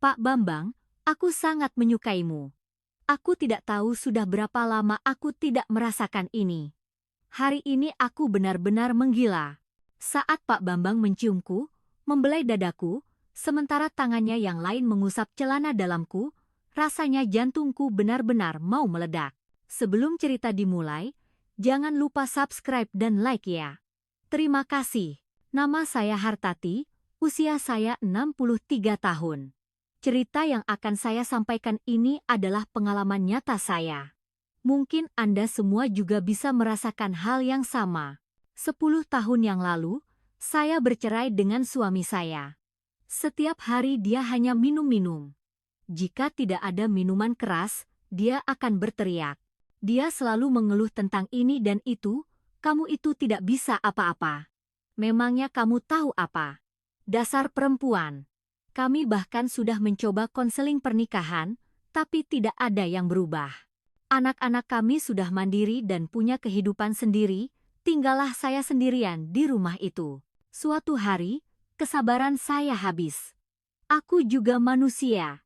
Pak Bambang, aku sangat menyukaimu. Aku tidak tahu sudah berapa lama aku tidak merasakan ini. Hari ini aku benar-benar menggila. Saat Pak Bambang menciumku, membelai dadaku, sementara tangannya yang lain mengusap celana dalamku, rasanya jantungku benar-benar mau meledak. Sebelum cerita dimulai, jangan lupa subscribe dan like ya. Terima kasih. Nama saya Hartati, usia saya 63 tahun. Cerita yang akan saya sampaikan ini adalah pengalaman nyata saya. Mungkin Anda semua juga bisa merasakan hal yang sama. 10 tahun yang lalu, saya bercerai dengan suami saya. Setiap hari dia hanya minum-minum. Jika tidak ada minuman keras, dia akan berteriak. Dia selalu mengeluh tentang ini dan itu, kamu itu tidak bisa apa-apa. Memangnya kamu tahu apa? Dasar perempuan. Kami bahkan sudah mencoba konseling pernikahan, tapi tidak ada yang berubah. Anak-anak kami sudah mandiri dan punya kehidupan sendiri, tinggallah saya sendirian di rumah itu. Suatu hari, kesabaran saya habis. Aku juga manusia,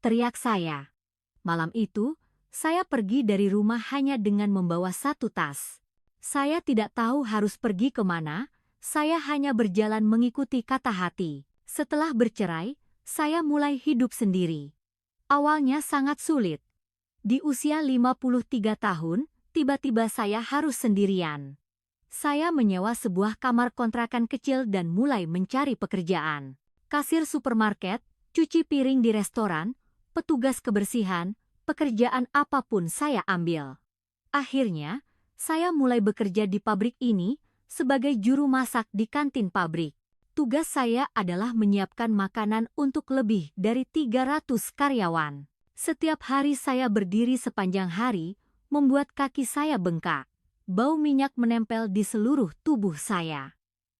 teriak saya. Malam itu, saya pergi dari rumah hanya dengan membawa satu tas. Saya tidak tahu harus pergi kemana, saya hanya berjalan mengikuti kata hati. Setelah bercerai, saya mulai hidup sendiri. Awalnya sangat sulit. Di usia 53 tahun, tiba-tiba saya harus sendirian. Saya menyewa sebuah kamar kontrakan kecil dan mulai mencari pekerjaan. Kasir supermarket, cuci piring di restoran, petugas kebersihan, pekerjaan apapun saya ambil. Akhirnya, saya mulai bekerja di pabrik ini sebagai juru masak di kantin pabrik. Tugas saya adalah menyiapkan makanan untuk lebih dari 300 karyawan. Setiap hari saya berdiri sepanjang hari, membuat kaki saya bengkak. Bau minyak menempel di seluruh tubuh saya.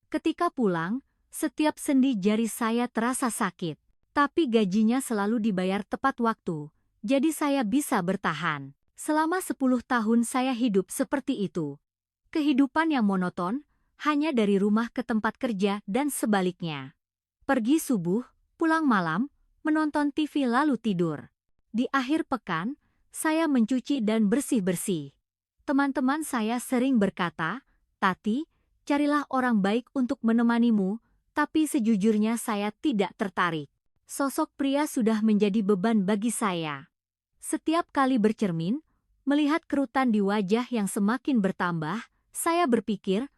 Ketika pulang, setiap sendi jari saya terasa sakit. Tapi gajinya selalu dibayar tepat waktu, jadi saya bisa bertahan. Selama 10 tahun saya hidup seperti itu. Kehidupan yang monoton, hanya dari rumah ke tempat kerja dan sebaliknya. Pergi subuh, pulang malam, menonton TV lalu tidur. Di akhir pekan, saya mencuci dan bersih-bersih. Teman-teman saya sering berkata, "Tati, carilah orang baik untuk menemanimu," tapi sejujurnya saya tidak tertarik. Sosok pria sudah menjadi beban bagi saya. Setiap kali bercermin, melihat kerutan di wajah yang semakin bertambah, saya berpikir,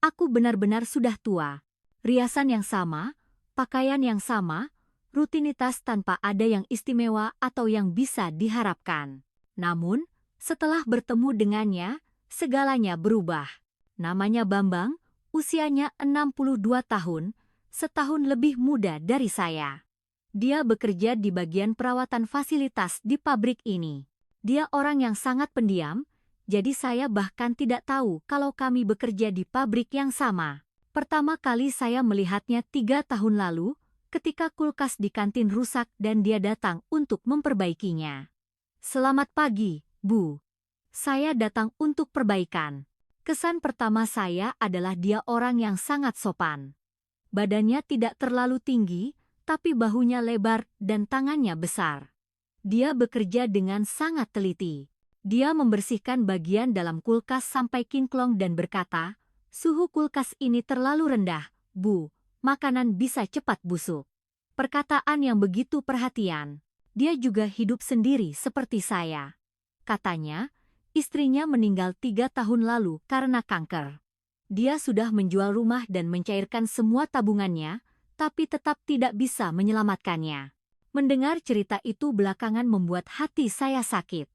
aku benar-benar sudah tua. Riasan yang sama, pakaian yang sama, rutinitas tanpa ada yang istimewa atau yang bisa diharapkan. Namun, setelah bertemu dengannya, segalanya berubah. Namanya Bambang, usianya 62 tahun, setahun lebih muda dari saya. Dia bekerja di bagian perawatan fasilitas di pabrik ini. Dia orang yang sangat pendiam, jadi saya bahkan tidak tahu kalau kami bekerja di pabrik yang sama. Pertama kali saya melihatnya 3 tahun lalu, ketika kulkas di kantin rusak dan dia datang untuk memperbaikinya. "Selamat pagi, Bu. Saya datang untuk perbaikan." Kesan pertama saya adalah dia orang yang sangat sopan. Badannya tidak terlalu tinggi, tapi bahunya lebar dan tangannya besar. Dia bekerja dengan sangat teliti. Dia membersihkan bagian dalam kulkas sampai kinclong dan berkata, "Suhu kulkas ini terlalu rendah, Bu. Makanan bisa cepat busuk." Perkataan yang begitu perhatian. Dia juga hidup sendiri seperti saya. Katanya, istrinya meninggal 3 tahun lalu karena kanker. Dia sudah menjual rumah dan mencairkan semua tabungannya, tapi tetap tidak bisa menyelamatkannya. Mendengar cerita itu belakangan membuat hati saya sakit.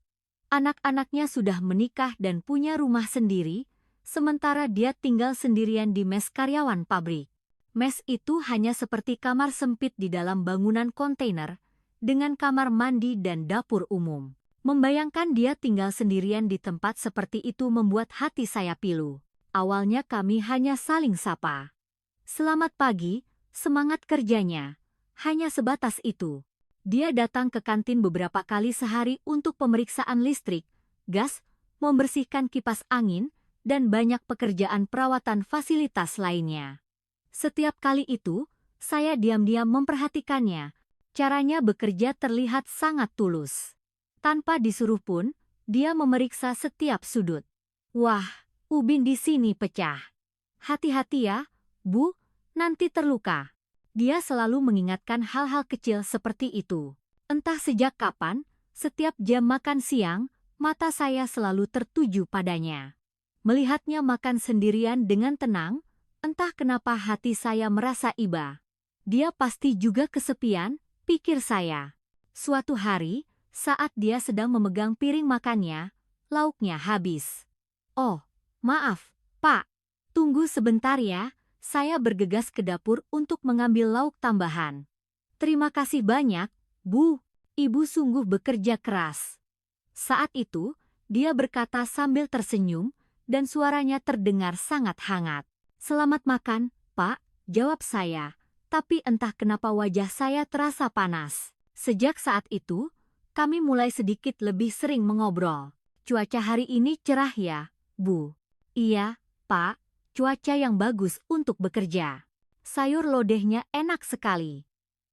Anak-anaknya sudah menikah dan punya rumah sendiri, sementara dia tinggal sendirian di mes karyawan pabrik. Mes itu hanya seperti kamar sempit di dalam bangunan kontainer, dengan kamar mandi dan dapur umum. Membayangkan dia tinggal sendirian di tempat seperti itu membuat hati saya pilu. Awalnya kami hanya saling sapa. "Selamat pagi, semangat kerjanya." Hanya sebatas itu. Dia datang ke kantin beberapa kali sehari untuk pemeriksaan listrik, gas, membersihkan kipas angin, dan banyak pekerjaan perawatan fasilitas lainnya. Setiap kali itu, saya diam-diam memperhatikannya, Caranya bekerja terlihat sangat tulus. Tanpa disuruh pun, dia memeriksa setiap sudut. Wah, ubin di sini pecah. Hati-hati ya, Bu, nanti terluka. Dia selalu mengingatkan hal-hal kecil seperti itu. Entah sejak kapan, setiap jam makan siang, mata saya selalu tertuju padanya. Melihatnya makan sendirian dengan tenang, entah kenapa hati saya merasa iba. Dia pasti juga kesepian, pikir saya. Suatu hari, saat dia sedang memegang piring makannya, lauknya habis. Oh, maaf, Pak. Tunggu sebentar ya, saya bergegas ke dapur untuk mengambil lauk tambahan. Terima kasih banyak, Bu. Ibu sungguh bekerja keras. Saat itu, dia berkata sambil tersenyum, dan suaranya terdengar sangat hangat. Selamat makan, Pak, jawab saya. Tapi entah kenapa wajah saya terasa panas. Sejak saat itu, kami mulai sedikit lebih sering mengobrol. Cuaca hari ini cerah ya, Bu? Iya, Pak, cuaca yang bagus untuk bekerja. Sayur lodehnya enak sekali.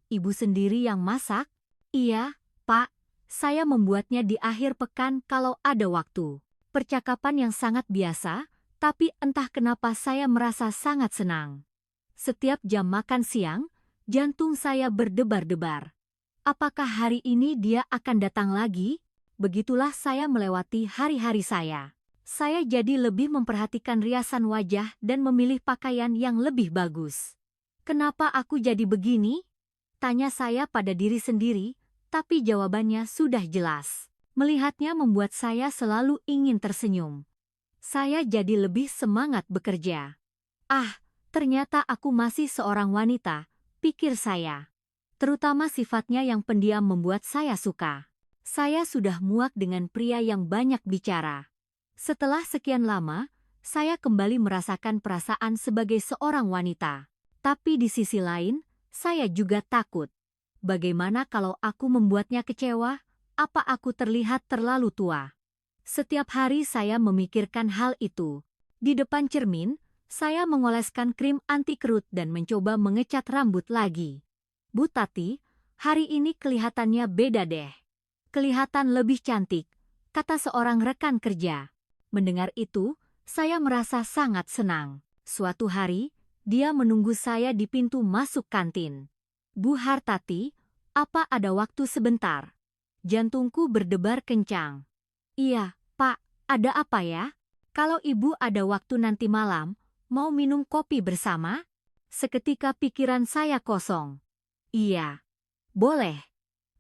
Ibu sendiri yang masak? Iya, Pak, saya membuatnya di akhir pekan kalau ada waktu. Percakapan yang sangat biasa, tapi entah kenapa saya merasa sangat senang. Setiap jam makan siang, jantung saya berdebar-debar. Apakah hari ini dia akan datang lagi? Begitulah saya melewati hari-hari saya. Saya jadi lebih memperhatikan riasan wajah dan memilih pakaian yang lebih bagus. Kenapa aku jadi begini? Tanya saya pada diri sendiri, tapi jawabannya sudah jelas. Melihatnya membuat saya selalu ingin tersenyum. Saya jadi lebih semangat bekerja. Ah, ternyata aku masih seorang wanita, pikir saya. Terutama sifatnya yang pendiam membuat saya suka. Saya sudah muak dengan pria yang banyak bicara. Setelah sekian lama, saya kembali merasakan perasaan sebagai seorang wanita. Tapi di sisi lain, saya juga takut. Bagaimana kalau aku membuatnya kecewa? Apa aku terlihat terlalu tua? Setiap hari saya memikirkan hal itu. Di depan cermin, saya mengoleskan krim anti kerut dan mencoba mengecat rambut lagi. Bu Tati, hari ini kelihatannya beda deh. Kelihatan lebih cantik, kata seorang rekan kerja. Mendengar itu, saya merasa sangat senang. Suatu hari, dia menunggu saya di pintu masuk kantin. Bu Hartati, apa ada waktu sebentar? Jantungku berdebar kencang. Iya, Pak, ada apa ya? Kalau ibu ada waktu nanti malam, mau minum kopi bersama? Seketika pikiran saya kosong. Iya, boleh.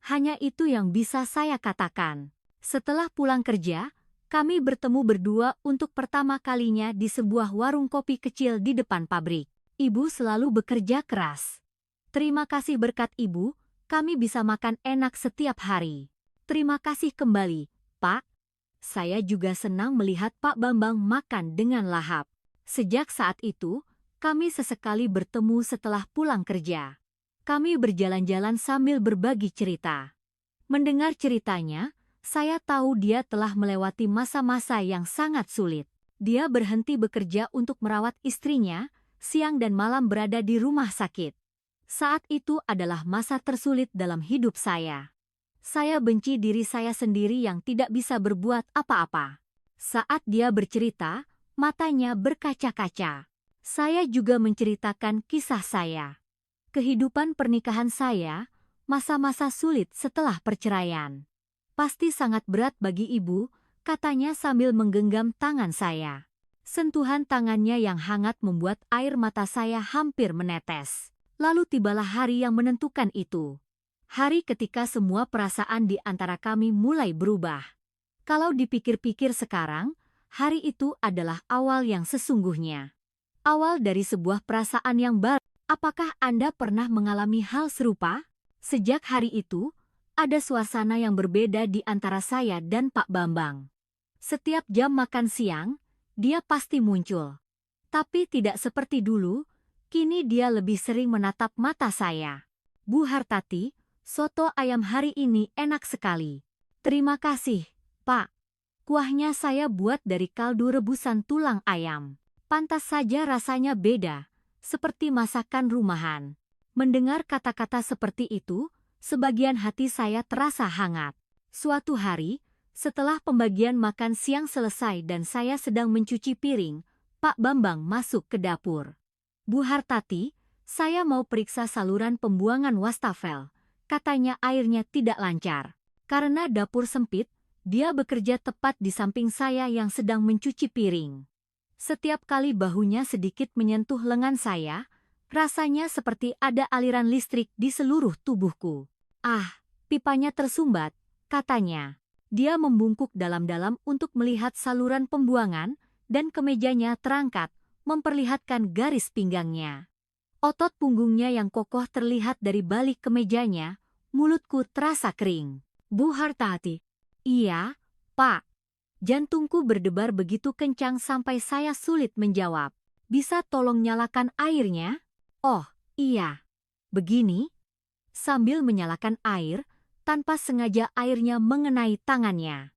Hanya itu yang bisa saya katakan. Setelah pulang kerja, kami bertemu berdua untuk pertama kalinya di sebuah warung kopi kecil di depan pabrik. Ibu selalu bekerja keras. Terima kasih berkat ibu, kami bisa makan enak setiap hari. Terima kasih kembali, Pak. Saya juga senang melihat Pak Bambang makan dengan lahap. Sejak saat itu, kami sesekali bertemu setelah pulang kerja. Kami berjalan-jalan sambil berbagi cerita. Mendengar ceritanya, saya tahu dia telah melewati masa-masa yang sangat sulit. Dia berhenti bekerja untuk merawat istrinya, siang dan malam berada di rumah sakit. Saat itu adalah masa tersulit dalam hidup saya. Saya benci diri saya sendiri yang tidak bisa berbuat apa-apa. Saat dia bercerita, matanya berkaca-kaca. Saya juga menceritakan kisah saya. Kehidupan pernikahan saya, masa-masa sulit setelah perceraian. Pasti sangat berat bagi ibu, katanya sambil menggenggam tangan saya. Sentuhan tangannya yang hangat membuat air mata saya hampir menetes. Lalu tibalah hari yang menentukan itu. Hari ketika semua perasaan di antara kami mulai berubah. Kalau dipikir-pikir sekarang, hari itu adalah awal yang sesungguhnya. Awal dari sebuah perasaan yang baru. Apakah Anda pernah mengalami hal serupa? Sejak hari itu, ada suasana yang berbeda di antara saya dan Pak Bambang. Setiap jam makan siang, dia pasti muncul. Tapi tidak seperti dulu, kini dia lebih sering menatap mata saya. Bu Hartati, soto ayam hari ini enak sekali. Terima kasih, Pak. Kuahnya saya buat dari kaldu rebusan tulang ayam. Pantas saja rasanya beda, seperti masakan rumahan. Mendengar kata-kata seperti itu, Sebagian hati saya terasa hangat. Suatu hari, setelah pembagian makan siang selesai dan saya sedang mencuci piring, Pak Bambang masuk ke dapur. Bu Hartati, saya mau periksa saluran pembuangan wastafel. Katanya airnya tidak lancar. Karena dapur sempit, dia bekerja tepat di samping saya yang sedang mencuci piring. Setiap kali bahunya sedikit menyentuh lengan saya, rasanya seperti ada aliran listrik di seluruh tubuhku. Ah, pipanya tersumbat, katanya. Dia membungkuk dalam-dalam untuk melihat saluran pembuangan, dan kemejanya terangkat, memperlihatkan garis pinggangnya. Otot punggungnya yang kokoh terlihat dari balik kemejanya, mulutku terasa kering. Bu Hartati. Iya, Pak. Jantungku berdebar begitu kencang sampai saya sulit menjawab. Bisa tolong nyalakan airnya? Oh, iya. Begini. Sambil menyalakan air, tanpa sengaja airnya mengenai tangannya.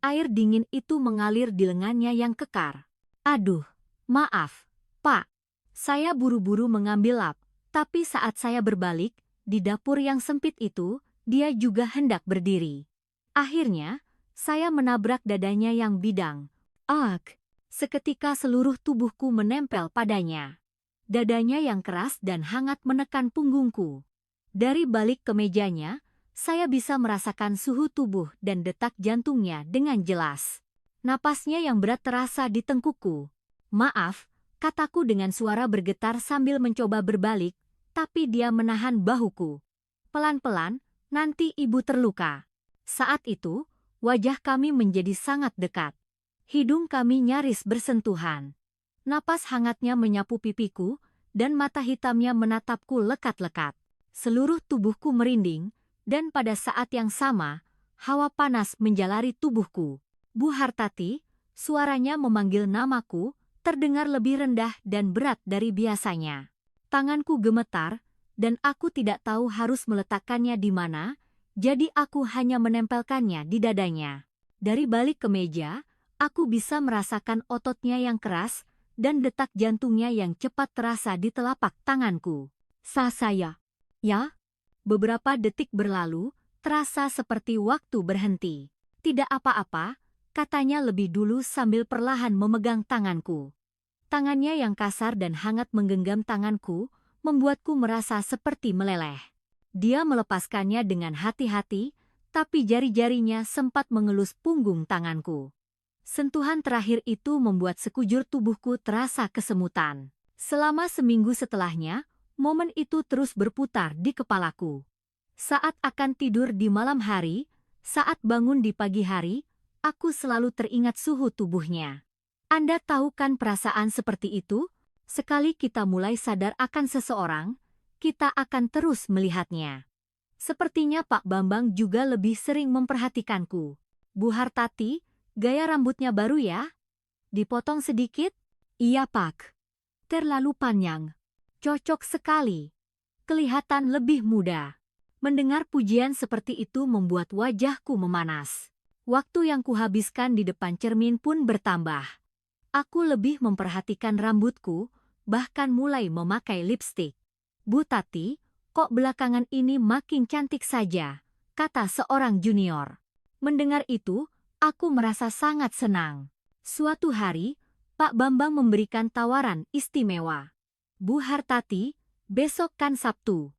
Air dingin itu mengalir di lengannya yang kekar. Aduh, maaf, Pak. Saya buru-buru mengambil lap, tapi saat saya berbalik, di dapur yang sempit itu, dia juga hendak berdiri. Akhirnya, saya menabrak dadanya yang bidang. Ak! Seketika seluruh tubuhku menempel padanya. Dadanya yang keras dan hangat menekan punggungku. Dari balik kemejanya, saya bisa merasakan suhu tubuh dan detak jantungnya dengan jelas. Napasnya yang berat terasa di tengkukku. Maaf, kataku dengan suara bergetar sambil mencoba berbalik, tapi dia menahan bahuku. Pelan-pelan, nanti ibu terluka. Saat itu, wajah kami menjadi sangat dekat. Hidung kami nyaris bersentuhan. Napas hangatnya menyapu pipiku, dan mata hitamnya menatapku lekat-lekat. Seluruh tubuhku merinding, dan pada saat yang sama, hawa panas menjalari tubuhku. Bu Hartati, suaranya memanggil namaku, terdengar lebih rendah dan berat dari biasanya. Tanganku gemetar, dan aku tidak tahu harus meletakkannya di mana, jadi aku hanya menempelkannya di dadanya. Dari balik kemeja, aku bisa merasakan ototnya yang keras, dan detak jantungnya yang cepat terasa di telapak tanganku. Saya. Ya? Beberapa detik berlalu, terasa seperti waktu berhenti. Tidak apa-apa, katanya lebih dulu sambil perlahan memegang tanganku. Tangannya yang kasar dan hangat menggenggam tanganku, membuatku merasa seperti meleleh. Dia melepaskannya dengan hati-hati, tapi jari-jarinya sempat mengelus punggung tanganku. Sentuhan terakhir itu membuat sekujur tubuhku terasa kesemutan. Selama seminggu setelahnya, momen itu terus berputar di kepalaku. Saat akan tidur di malam hari, saat bangun di pagi hari, aku selalu teringat suhu tubuhnya. Anda tahu kan perasaan seperti itu? Sekali kita mulai sadar akan seseorang, kita akan terus melihatnya. Sepertinya Pak Bambang juga lebih sering memperhatikanku. Bu Hartati, gaya rambutnya baru ya? Dipotong sedikit? Iya Pak. Terlalu panjang. Cocok sekali. Kelihatan lebih muda. Mendengar pujian seperti itu membuat wajahku memanas. Waktu yang kuhabiskan di depan cermin pun bertambah. Aku lebih memperhatikan rambutku, bahkan mulai memakai lipstik. Bu Tati, kok belakangan ini makin cantik saja, kata seorang junior. Mendengar itu, aku merasa sangat senang. Suatu hari, Pak Bambang memberikan tawaran istimewa. Bu Hartati, besok kan Sabtu.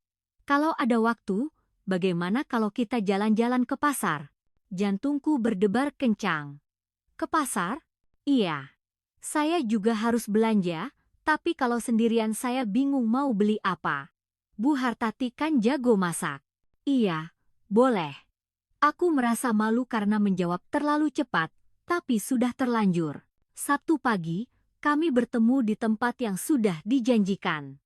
Kalau ada waktu, bagaimana kalau kita jalan-jalan ke pasar? Jantungku berdebar kencang. Ke pasar? Iya. Saya juga harus belanja, tapi kalau sendirian saya bingung mau beli apa. Bu Hartati kan jago masak. Iya, boleh. Aku merasa malu karena menjawab terlalu cepat, tapi sudah terlanjur. Sabtu pagi, kami bertemu di tempat yang sudah dijanjikan.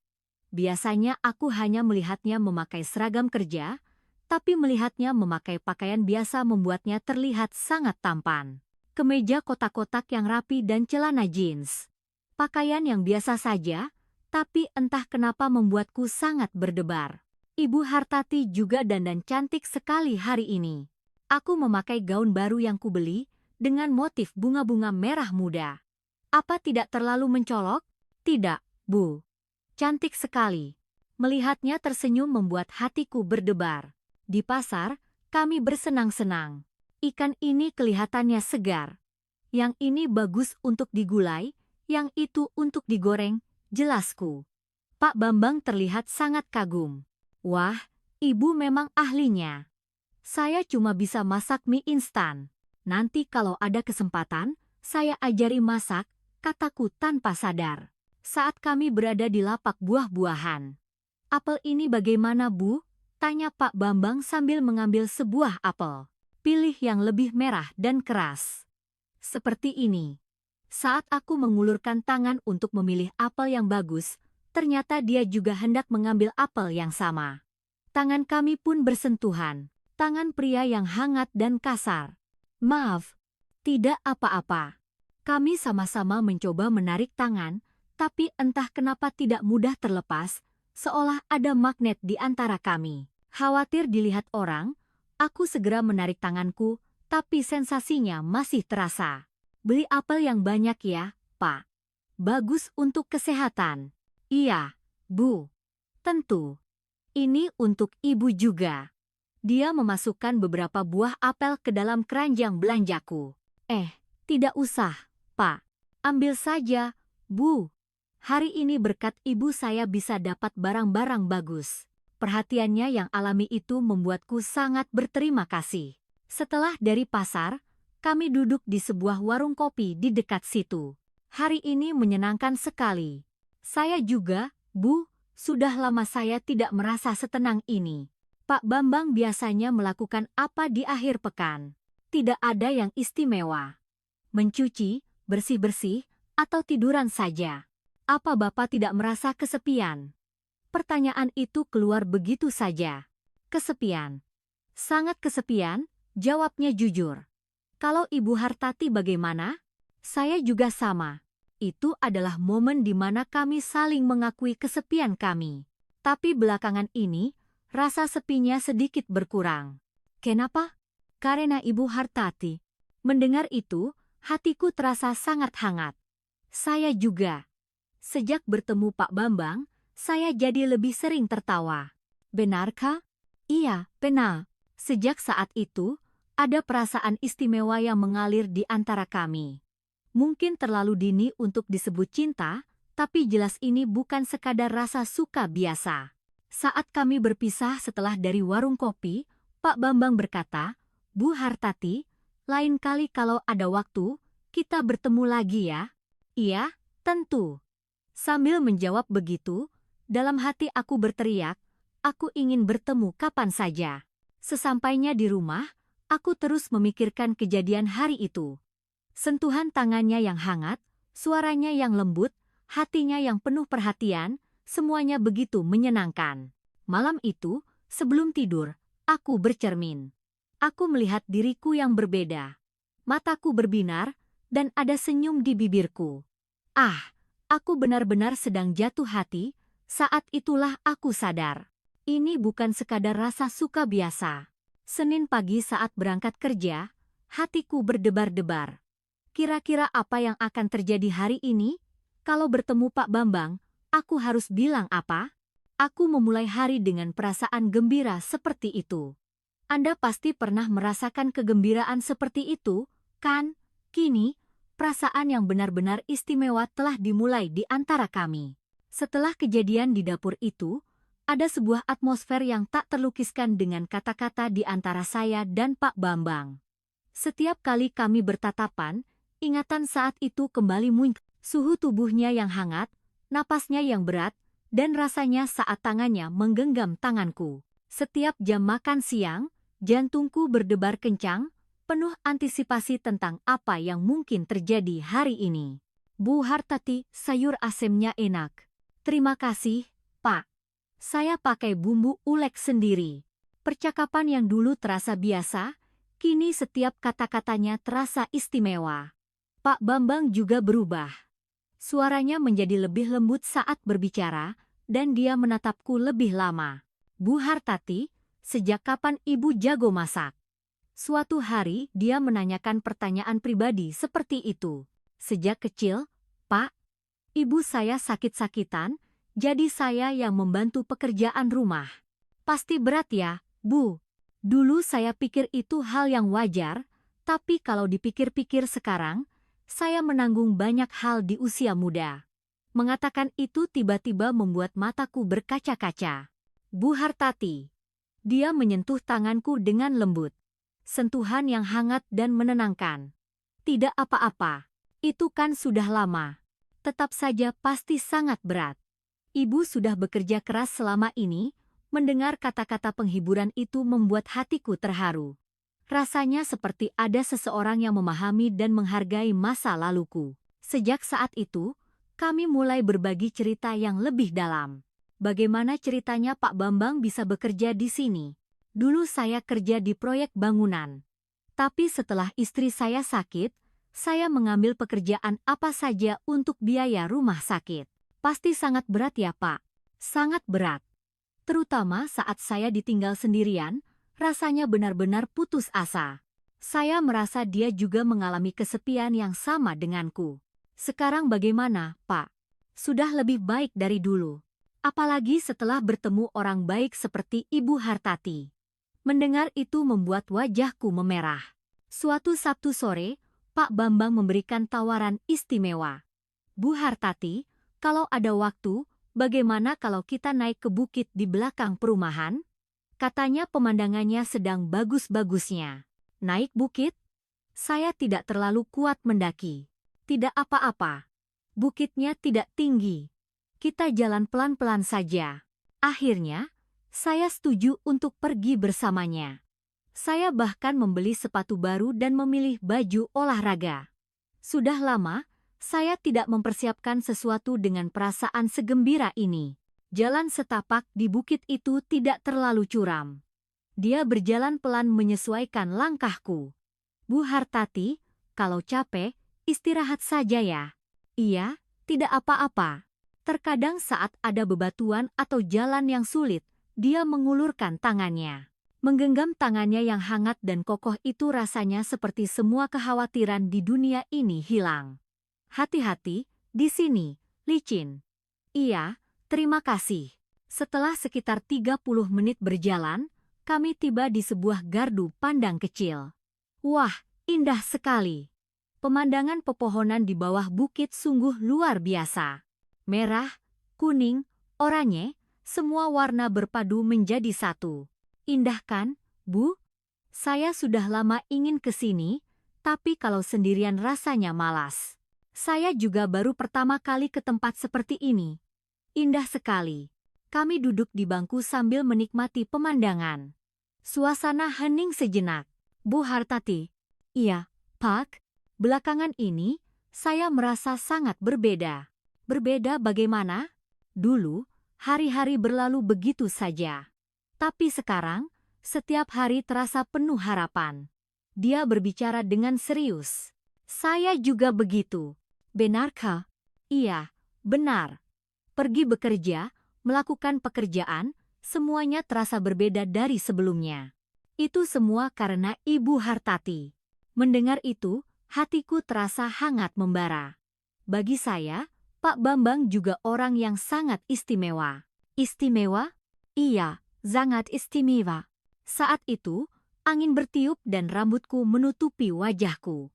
Biasanya aku hanya melihatnya memakai seragam kerja, tapi melihatnya memakai pakaian biasa membuatnya terlihat sangat tampan. Kemeja kotak-kotak yang rapi dan celana jeans. Pakaian yang biasa saja, tapi entah kenapa membuatku sangat berdebar. Ibu Hartati juga dandan cantik sekali hari ini. Aku memakai gaun baru yang kubeli, dengan motif bunga-bunga merah muda. Apa tidak terlalu mencolok? Tidak, Bu. Cantik sekali. Melihatnya tersenyum membuat hatiku berdebar. Di pasar, kami bersenang-senang. Ikan ini kelihatannya segar. Yang ini bagus untuk digulai, yang itu untuk digoreng, jelasku. Pak Bambang terlihat sangat kagum. Wah, ibu memang ahlinya. Saya cuma bisa masak mie instan. Nanti kalau ada kesempatan, saya ajari masak, kataku tanpa sadar. Saat kami berada di lapak buah-buahan. Apel ini bagaimana, Bu? Tanya Pak Bambang sambil mengambil sebuah apel. Pilih yang lebih merah dan keras. Seperti ini. Saat aku mengulurkan tangan untuk memilih apel yang bagus, ternyata dia juga hendak mengambil apel yang sama. Tangan kami pun bersentuhan. Tangan pria yang hangat dan kasar. Maaf, tidak apa-apa. Kami sama-sama mencoba menarik tangan, tapi entah kenapa tidak mudah terlepas, seolah ada magnet di antara kami. Khawatir dilihat orang, aku segera menarik tanganku, tapi sensasinya masih terasa. Beli apel yang banyak ya, Pak. Bagus untuk kesehatan. Iya, Bu. Tentu. Ini untuk Ibu juga. Dia memasukkan beberapa buah apel ke dalam keranjang belanjaku. Tidak usah, Pak. Ambil saja, Bu. Hari ini berkat ibu saya bisa dapat barang-barang bagus. Perhatiannya yang alami itu membuatku sangat berterima kasih. Setelah dari pasar, kami duduk di sebuah warung kopi di dekat situ. Hari ini menyenangkan sekali. Saya juga, Bu, sudah lama saya tidak merasa setenang ini. Pak Bambang biasanya melakukan apa di akhir pekan? Tidak ada yang istimewa. Mencuci, bersih-bersih, atau tiduran saja. Apa Bapak tidak merasa kesepian? Pertanyaan itu keluar begitu saja. Kesepian. Sangat kesepian, jawabnya jujur. Kalau Ibu Hartati bagaimana? Saya juga sama. Itu adalah momen di mana kami saling mengakui kesepian kami. Tapi belakangan ini, rasa sepinya sedikit berkurang. Kenapa? Karena Ibu Hartati. Mendengar itu, hatiku terasa sangat hangat. Saya juga. Sejak bertemu Pak Bambang, saya jadi lebih sering tertawa. Benarkah? Iya, benar. Sejak saat itu, ada perasaan istimewa yang mengalir di antara kami. Mungkin terlalu dini untuk disebut cinta, tapi jelas ini bukan sekadar rasa suka biasa. Saat kami berpisah setelah dari warung kopi, Pak Bambang berkata, Bu Hartati, lain kali kalau ada waktu, kita bertemu lagi ya. Iya, tentu. Sambil menjawab begitu, dalam hati aku berteriak, aku ingin bertemu kapan saja. Sesampainya di rumah, aku terus memikirkan kejadian hari itu. Sentuhan tangannya yang hangat, suaranya yang lembut, hatinya yang penuh perhatian, semuanya begitu menyenangkan. Malam itu, sebelum tidur, aku bercermin. Aku melihat diriku yang berbeda. Mataku berbinar, dan ada senyum di bibirku. Aku benar-benar sedang jatuh hati, saat itulah aku sadar. Ini bukan sekadar rasa suka biasa. Senin pagi saat berangkat kerja, hatiku berdebar-debar. Kira-kira apa yang akan terjadi hari ini? Kalau bertemu Pak Bambang, aku harus bilang apa? Aku memulai hari dengan perasaan gembira seperti itu. Anda pasti pernah merasakan kegembiraan seperti itu, kan? Kini, perasaan yang benar-benar istimewa telah dimulai di antara kami. Setelah kejadian di dapur itu, ada sebuah atmosfer yang tak terlukiskan dengan kata-kata di antara saya dan Pak Bambang. Setiap kali kami bertatapan, ingatan saat itu kembali muncul. Suhu tubuhnya yang hangat, napasnya yang berat, dan rasanya saat tangannya menggenggam tanganku. Setiap jam makan siang, jantungku berdebar kencang, penuh antisipasi tentang apa yang mungkin terjadi hari ini. Bu Hartati, sayur asemnya enak. Terima kasih, Pak. Saya pakai bumbu ulek sendiri. Percakapan yang dulu terasa biasa, kini setiap kata-katanya terasa istimewa. Pak Bambang juga berubah. Suaranya menjadi lebih lembut saat berbicara, dan dia menatapku lebih lama. Bu Hartati, sejak kapan Ibu jago masak? Suatu hari dia menanyakan pertanyaan pribadi seperti itu. Sejak kecil, Pak, ibu saya sakit-sakitan, jadi saya yang membantu pekerjaan rumah. Pasti berat ya, Bu? Dulu saya pikir itu hal yang wajar, tapi kalau dipikir-pikir sekarang, saya menanggung banyak hal di usia muda. Mengatakan itu tiba-tiba membuat mataku berkaca-kaca. Bu Hartati. Dia menyentuh tanganku dengan lembut. Sentuhan yang hangat dan menenangkan. Tidak apa-apa. Itu kan sudah lama. Tetap saja pasti sangat berat. Ibu sudah bekerja keras selama ini, mendengar kata-kata penghiburan itu membuat hatiku terharu. Rasanya seperti ada seseorang yang memahami dan menghargai masa laluku. Sejak saat itu, kami mulai berbagi cerita yang lebih dalam. Bagaimana ceritanya Pak Bambang bisa bekerja di sini? Dulu saya kerja di proyek bangunan. Tapi setelah istri saya sakit, saya mengambil pekerjaan apa saja untuk biaya rumah sakit. Pasti sangat berat ya Pak? Sangat berat. Terutama saat saya ditinggal sendirian, rasanya benar-benar putus asa. Saya merasa dia juga mengalami kesepian yang sama denganku. Sekarang bagaimana, Pak? Sudah lebih baik dari dulu. Apalagi setelah bertemu orang baik seperti Ibu Hartati. Mendengar itu membuat wajahku memerah. Suatu Sabtu sore, Pak Bambang memberikan tawaran istimewa. Bu Hartati, kalau ada waktu, bagaimana kalau kita naik ke bukit di belakang perumahan? Katanya pemandangannya sedang bagus-bagusnya. Naik bukit? Saya tidak terlalu kuat mendaki. Tidak apa-apa. Bukitnya tidak tinggi. Kita jalan pelan-pelan saja. Akhirnya, saya setuju untuk pergi bersamanya. Saya bahkan membeli sepatu baru dan memilih baju olahraga. Sudah lama, saya tidak mempersiapkan sesuatu dengan perasaan segembira ini. Jalan setapak di bukit itu tidak terlalu curam. Dia berjalan pelan menyesuaikan langkahku. Bu Hartati, kalau capek, istirahat saja ya. Iya, tidak apa-apa. Terkadang saat ada bebatuan atau jalan yang sulit, dia mengulurkan tangannya. Menggenggam tangannya yang hangat dan kokoh itu rasanya seperti semua kekhawatiran di dunia ini hilang. Hati-hati, di sini, licin. Iya, terima kasih. Setelah sekitar 30 menit berjalan, kami tiba di sebuah gardu pandang kecil. Wah, indah sekali. Pemandangan pepohonan di bawah bukit sungguh luar biasa. Merah, kuning, oranye, semua warna berpadu menjadi satu. Indah kan, Bu? Saya sudah lama ingin ke sini, tapi kalau sendirian rasanya malas. Saya juga baru pertama kali ke tempat seperti ini. Indah sekali. Kami duduk di bangku sambil menikmati pemandangan. Suasana hening sejenak. Bu Hartati. Iya, Pak. Belakangan ini, saya merasa sangat berbeda. Berbeda bagaimana? Dulu, hari-hari berlalu begitu saja. Tapi sekarang, setiap hari terasa penuh harapan. Dia berbicara dengan serius. Saya juga begitu. Benarkah? Iya, benar. Pergi bekerja, melakukan pekerjaan, semuanya terasa berbeda dari sebelumnya. Itu semua karena Ibu Hartati. Mendengar itu, hatiku terasa hangat membara. Bagi saya, Pak Bambang juga orang yang sangat istimewa. Istimewa? Iya, sangat istimewa. Saat itu, angin bertiup dan rambutku menutupi wajahku.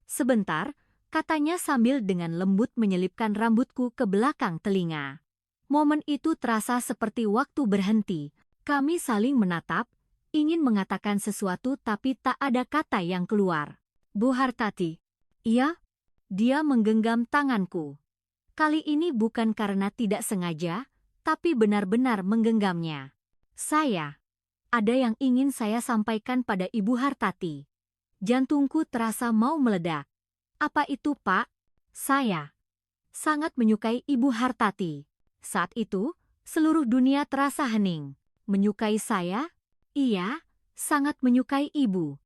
Sebentar, katanya sambil dengan lembut menyelipkan rambutku ke belakang telinga. Momen itu terasa seperti waktu berhenti. Kami saling menatap, ingin mengatakan sesuatu tapi tak ada kata yang keluar. Bu Hartati. Iya? Dia menggenggam tanganku. Kali ini bukan karena tidak sengaja, tapi benar-benar menggenggamnya. Ada yang ingin saya sampaikan pada Ibu Hartati. Jantungku terasa mau meledak. Apa itu, Pak? Saya sangat menyukai Ibu Hartati. Saat itu, seluruh dunia terasa hening. Menyukai saya? Iya, sangat menyukai Ibu.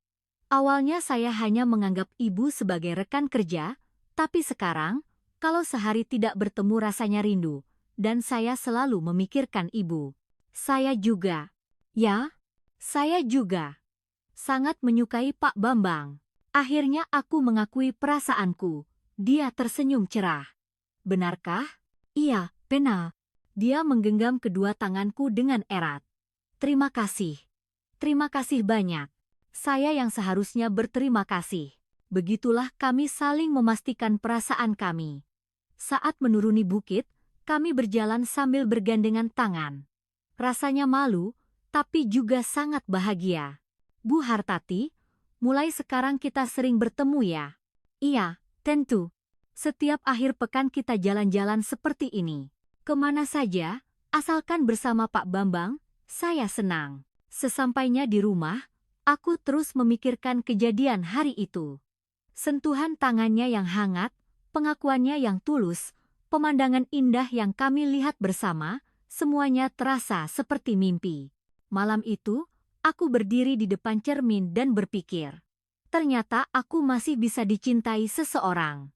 Awalnya saya hanya menganggap Ibu sebagai rekan kerja, tapi sekarang, kalau sehari tidak bertemu rasanya rindu, dan saya selalu memikirkan Ibu. Saya juga. Ya, saya juga. Sangat menyukai Pak Bambang. Akhirnya aku mengakui perasaanku. Dia tersenyum cerah. Benarkah? Iya, benar. Dia menggenggam kedua tanganku dengan erat. Terima kasih. Terima kasih banyak. Saya yang seharusnya berterima kasih. Begitulah kami saling memastikan perasaan kami. Saat menuruni bukit, kami berjalan sambil bergandengan tangan. Rasanya malu, tapi juga sangat bahagia. Bu Hartati, mulai sekarang kita sering bertemu ya? Iya, tentu. Setiap akhir pekan kita jalan-jalan seperti ini. Kemana saja, asalkan bersama Pak Bambang, saya senang. Sesampainya di rumah, aku terus memikirkan kejadian hari itu. Sentuhan tangannya yang hangat, pengakuannya yang tulus, pemandangan indah yang kami lihat bersama, semuanya terasa seperti mimpi. Malam itu, aku berdiri di depan cermin dan berpikir, ternyata aku masih bisa dicintai seseorang.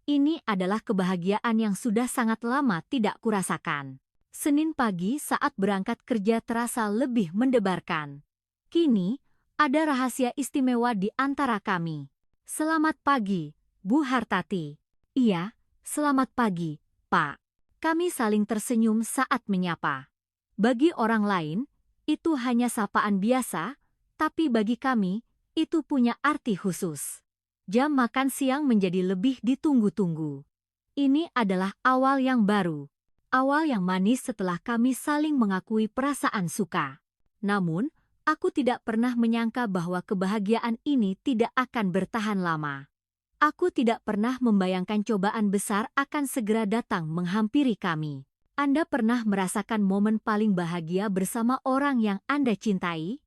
Ini adalah kebahagiaan yang sudah sangat lama tidak kurasakan. Senin pagi saat berangkat kerja terasa lebih mendebarkan. Kini, ada rahasia istimewa di antara kami. Selamat pagi, Bu Hartati. Iya, selamat pagi, Pak. Kami saling tersenyum saat menyapa. Bagi orang lain, itu hanya sapaan biasa, tapi bagi kami, itu punya arti khusus. Jam makan siang menjadi lebih ditunggu-tunggu. Ini adalah awal yang baru. Awal yang manis setelah kami saling mengakui perasaan suka. Namun, aku tidak pernah menyangka bahwa kebahagiaan ini tidak akan bertahan lama. Aku tidak pernah membayangkan cobaan besar akan segera datang menghampiri kami. Anda pernah merasakan momen paling bahagia bersama orang yang Anda cintai?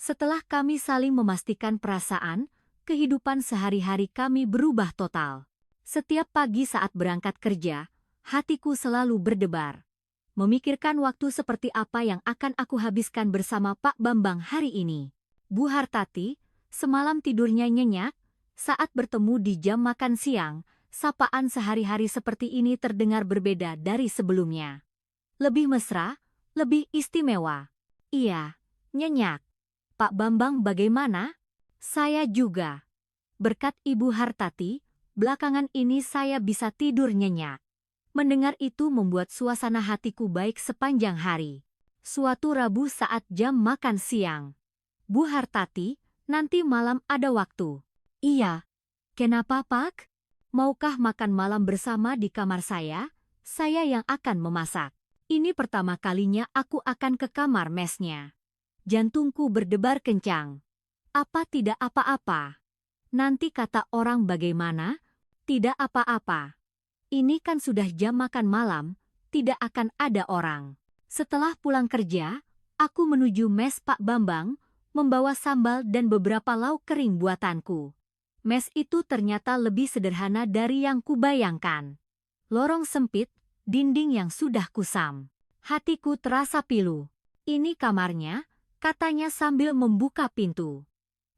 Setelah kami saling memastikan perasaan, kehidupan sehari-hari kami berubah total. Setiap pagi saat berangkat kerja, hatiku selalu berdebar. Memikirkan waktu seperti apa yang akan aku habiskan bersama Pak Bambang hari ini. Bu Hartati, semalam tidurnya nyenyak, saat bertemu di jam makan siang, sapaan sehari-hari seperti ini terdengar berbeda dari sebelumnya. Lebih mesra, lebih istimewa. Iya, nyenyak. Pak Bambang bagaimana? Saya juga. Berkat Ibu Hartati, belakangan ini saya bisa tidur nyenyak. Mendengar itu membuat suasana hatiku baik sepanjang hari. Suatu Rabu saat jam makan siang. Bu Hartati, nanti malam ada waktu. Iya. Kenapa, Pak? Maukah makan malam bersama di kamar saya? Saya yang akan memasak. Ini pertama kalinya aku akan ke kamar mesnya. Jantungku berdebar kencang. Apa tidak apa-apa? Nanti kata orang bagaimana? Tidak apa-apa. Ini kan sudah jam makan malam, tidak akan ada orang. Setelah pulang kerja, aku menuju mes Pak Bambang, membawa sambal dan beberapa lauk kering buatanku. Mes itu ternyata lebih sederhana dari yang kubayangkan. Lorong sempit, dinding yang sudah kusam. Hatiku terasa pilu. Ini kamarnya, katanya sambil membuka pintu.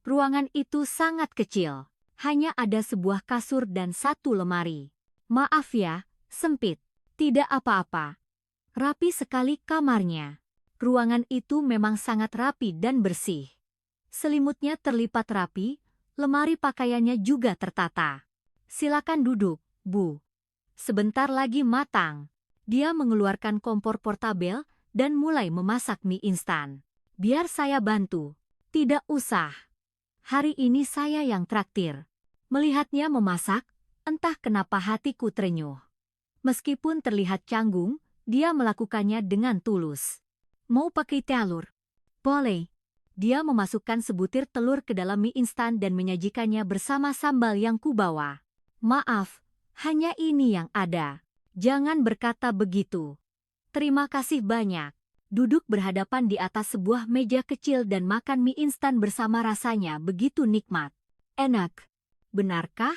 Ruangan itu sangat kecil. Hanya ada sebuah kasur dan satu lemari. Maaf ya, sempit. Tidak apa-apa. Rapi sekali kamarnya. Ruangan itu memang sangat rapi dan bersih. Selimutnya terlipat rapi, lemari pakaiannya juga tertata. Silakan duduk, Bu. Sebentar lagi matang. Dia mengeluarkan kompor portabel dan mulai memasak mie instan. Biar saya bantu. Tidak usah. Hari ini saya yang traktir. Melihatnya memasak, entah kenapa hatiku terenyuh. Meskipun terlihat canggung, dia melakukannya dengan tulus. Mau pakai telur? Boleh. Dia memasukkan sebutir telur ke dalam mie instan dan menyajikannya bersama sambal yang kubawa. Maaf, hanya ini yang ada. Jangan berkata begitu. Terima kasih banyak. Duduk berhadapan di atas sebuah meja kecil dan makan mie instan bersama rasanya begitu nikmat. Enak. Benarkah?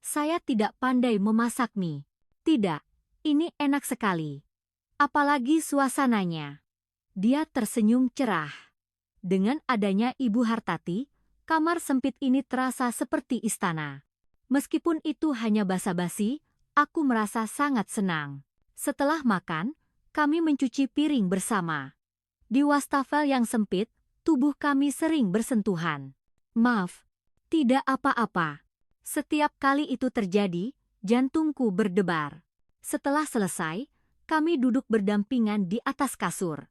Saya tidak pandai memasak mie. Tidak, ini enak sekali. Apalagi suasananya. Dia tersenyum cerah. Dengan adanya Ibu Hartati, kamar sempit ini terasa seperti istana. Meskipun itu hanya basa-basi, aku merasa sangat senang. Setelah makan, kami mencuci piring bersama. Di wastafel yang sempit, tubuh kami sering bersentuhan. Maaf, tidak apa-apa. Setiap kali itu terjadi, jantungku berdebar. Setelah selesai, kami duduk berdampingan di atas kasur.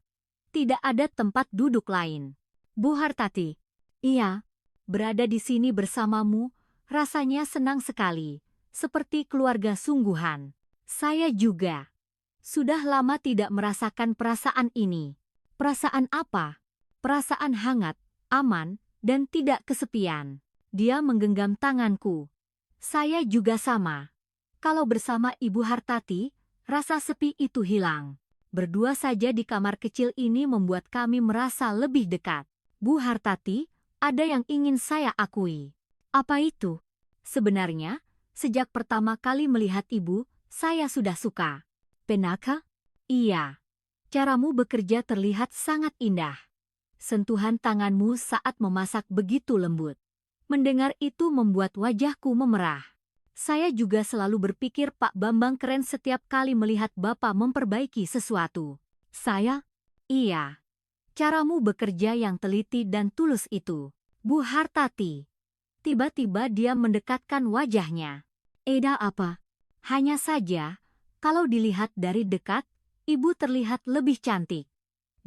Tidak ada tempat duduk lain. Bu Hartati. Iya, berada di sini bersamamu, rasanya senang sekali, seperti keluarga sungguhan. Saya juga. Sudah lama tidak merasakan perasaan ini. Perasaan apa? Perasaan hangat, aman, dan tidak kesepian. Dia menggenggam tanganku. Saya juga sama. Kalau bersama Ibu Hartati, rasa sepi itu hilang. Berdua saja di kamar kecil ini membuat kami merasa lebih dekat. Bu Hartati, ada yang ingin saya akui. Apa itu? Sebenarnya, sejak pertama kali melihat ibu, saya sudah suka. Penaka? Iya. Caramu bekerja terlihat sangat indah. Sentuhan tanganmu saat memasak begitu lembut. Mendengar itu membuat wajahku memerah. Saya juga selalu berpikir Pak Bambang keren setiap kali melihat Bapak memperbaiki sesuatu. Saya? Iya. Caramu bekerja yang teliti dan tulus itu. Bu Hartati. Tiba-tiba dia mendekatkan wajahnya. Eda apa? Hanya saja, kalau dilihat dari dekat, ibu terlihat lebih cantik.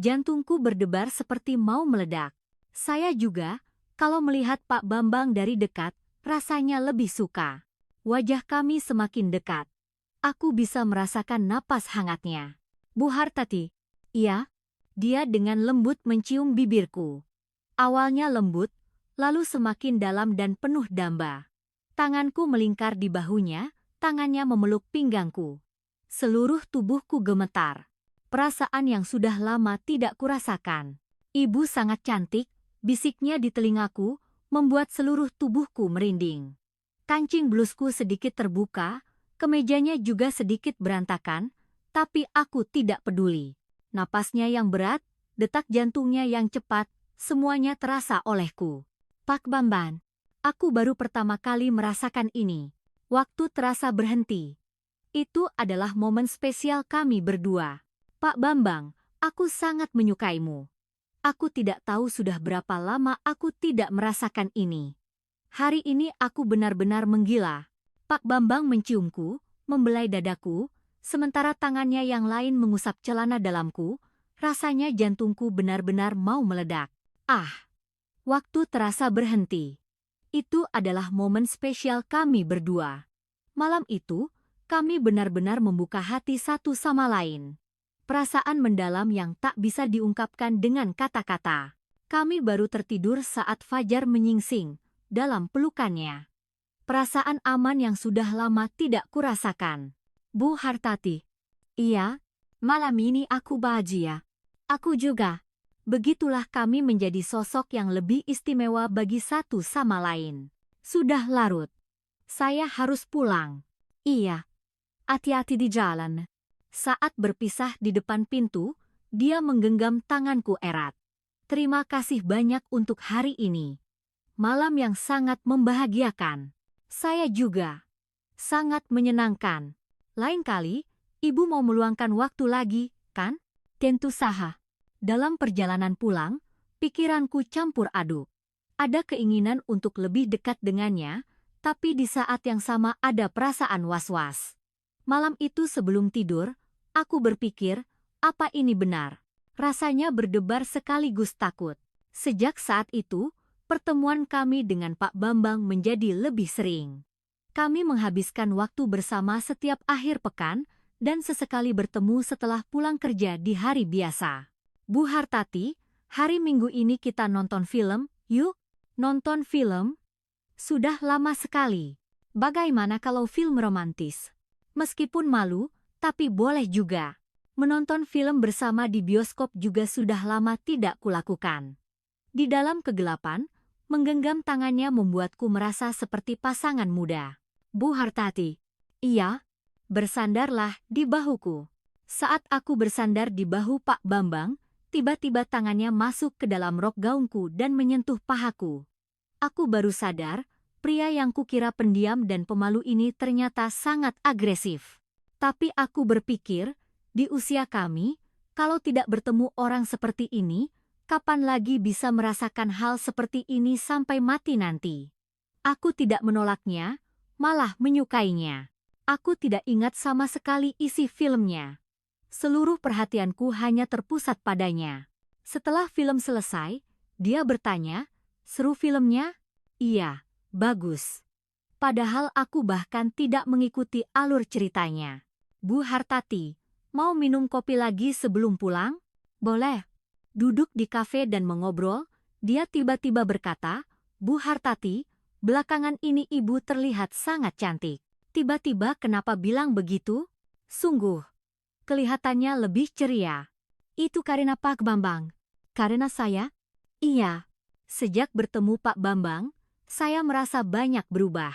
Jantungku berdebar seperti mau meledak. Saya juga, kalau melihat Pak Bambang dari dekat, rasanya lebih suka. Wajah kami semakin dekat. Aku bisa merasakan napas hangatnya. Bu Hartati. Iya? Dia dengan lembut mencium bibirku. Awalnya lembut, lalu semakin dalam dan penuh damba. Tanganku melingkar di bahunya, tangannya memeluk pinggangku. Seluruh tubuhku gemetar. Perasaan yang sudah lama tidak kurasakan. Ibu sangat cantik, bisiknya di telingaku, membuat seluruh tubuhku merinding. Kancing blusku sedikit terbuka, kemejanya juga sedikit berantakan, tapi aku tidak peduli. Napasnya yang berat, detak jantungnya yang cepat, semuanya terasa olehku. Pak Bambang, aku baru pertama kali merasakan ini. Waktu terasa berhenti. Itu adalah momen spesial kami berdua. Pak Bambang, aku sangat menyukaimu. Aku tidak tahu sudah berapa lama aku tidak merasakan ini. Hari ini aku benar-benar menggila. Pak Bambang menciumku, membelai dadaku, sementara tangannya yang lain mengusap celana dalamku, rasanya jantungku benar-benar mau meledak. Ah! Waktu terasa berhenti. Itu adalah momen spesial kami berdua. Malam itu, kami benar-benar membuka hati satu sama lain. Perasaan mendalam yang tak bisa diungkapkan dengan kata-kata. Kami baru tertidur saat fajar menyingsing dalam pelukannya. Perasaan aman yang sudah lama tidak kurasakan. Bu Hartati. Iya, malam ini aku bahagia. Aku juga. Begitulah kami menjadi sosok yang lebih istimewa bagi satu sama lain. Sudah larut. Saya harus pulang. Iya. Hati-hati di jalan. Saat berpisah di depan pintu, dia menggenggam tanganku erat. Terima kasih banyak untuk hari ini. Malam yang sangat membahagiakan. Saya juga. Sangat menyenangkan. Lain kali, ibu mau meluangkan waktu lagi, kan? Tentu saja. Dalam perjalanan pulang, pikiranku campur aduk. Ada keinginan untuk lebih dekat dengannya, tapi di saat yang sama ada perasaan was-was. Malam itu sebelum tidur, aku berpikir, apa ini benar? Rasanya berdebar sekaligus takut. Sejak saat itu, pertemuan kami dengan Pak Bambang menjadi lebih sering. Kami menghabiskan waktu bersama setiap akhir pekan, dan sesekali bertemu setelah pulang kerja di hari biasa. Bu Hartati, hari Minggu ini kita nonton film, yuk? Nonton film? Sudah lama sekali. Bagaimana kalau film romantis? Meskipun malu, tapi boleh juga. Menonton film bersama di bioskop juga sudah lama tidak kulakukan. Di dalam kegelapan, menggenggam tangannya membuatku merasa seperti pasangan muda. Bu Hartati. Iya. Bersandarlah di bahuku. Saat aku bersandar di bahu Pak Bambang, tiba-tiba tangannya masuk ke dalam rok gaunku dan menyentuh pahaku. Aku baru sadar, pria yang kukira pendiam dan pemalu ini ternyata sangat agresif. Tapi aku berpikir, di usia kami, kalau tidak bertemu orang seperti ini, kapan lagi bisa merasakan hal seperti ini sampai mati nanti? Aku tidak menolaknya, malah menyukainya. Aku tidak ingat sama sekali isi filmnya. Seluruh perhatianku hanya terpusat padanya. Setelah film selesai, Dia bertanya, "Seru filmnya?" "Iya, bagus." Padahal aku bahkan tidak mengikuti alur ceritanya. "Bu Hartati, mau minum kopi lagi sebelum pulang?" "Boleh." Duduk di kafe dan mengobrol, dia tiba-tiba berkata, "Bu Hartati, belakangan ini ibu terlihat sangat cantik." "Tiba-tiba kenapa bilang begitu?" "Sungguh, kelihatannya lebih ceria." "Itu karena Pak Bambang." "Karena saya?" "Iya. Sejak bertemu Pak Bambang, saya merasa banyak berubah."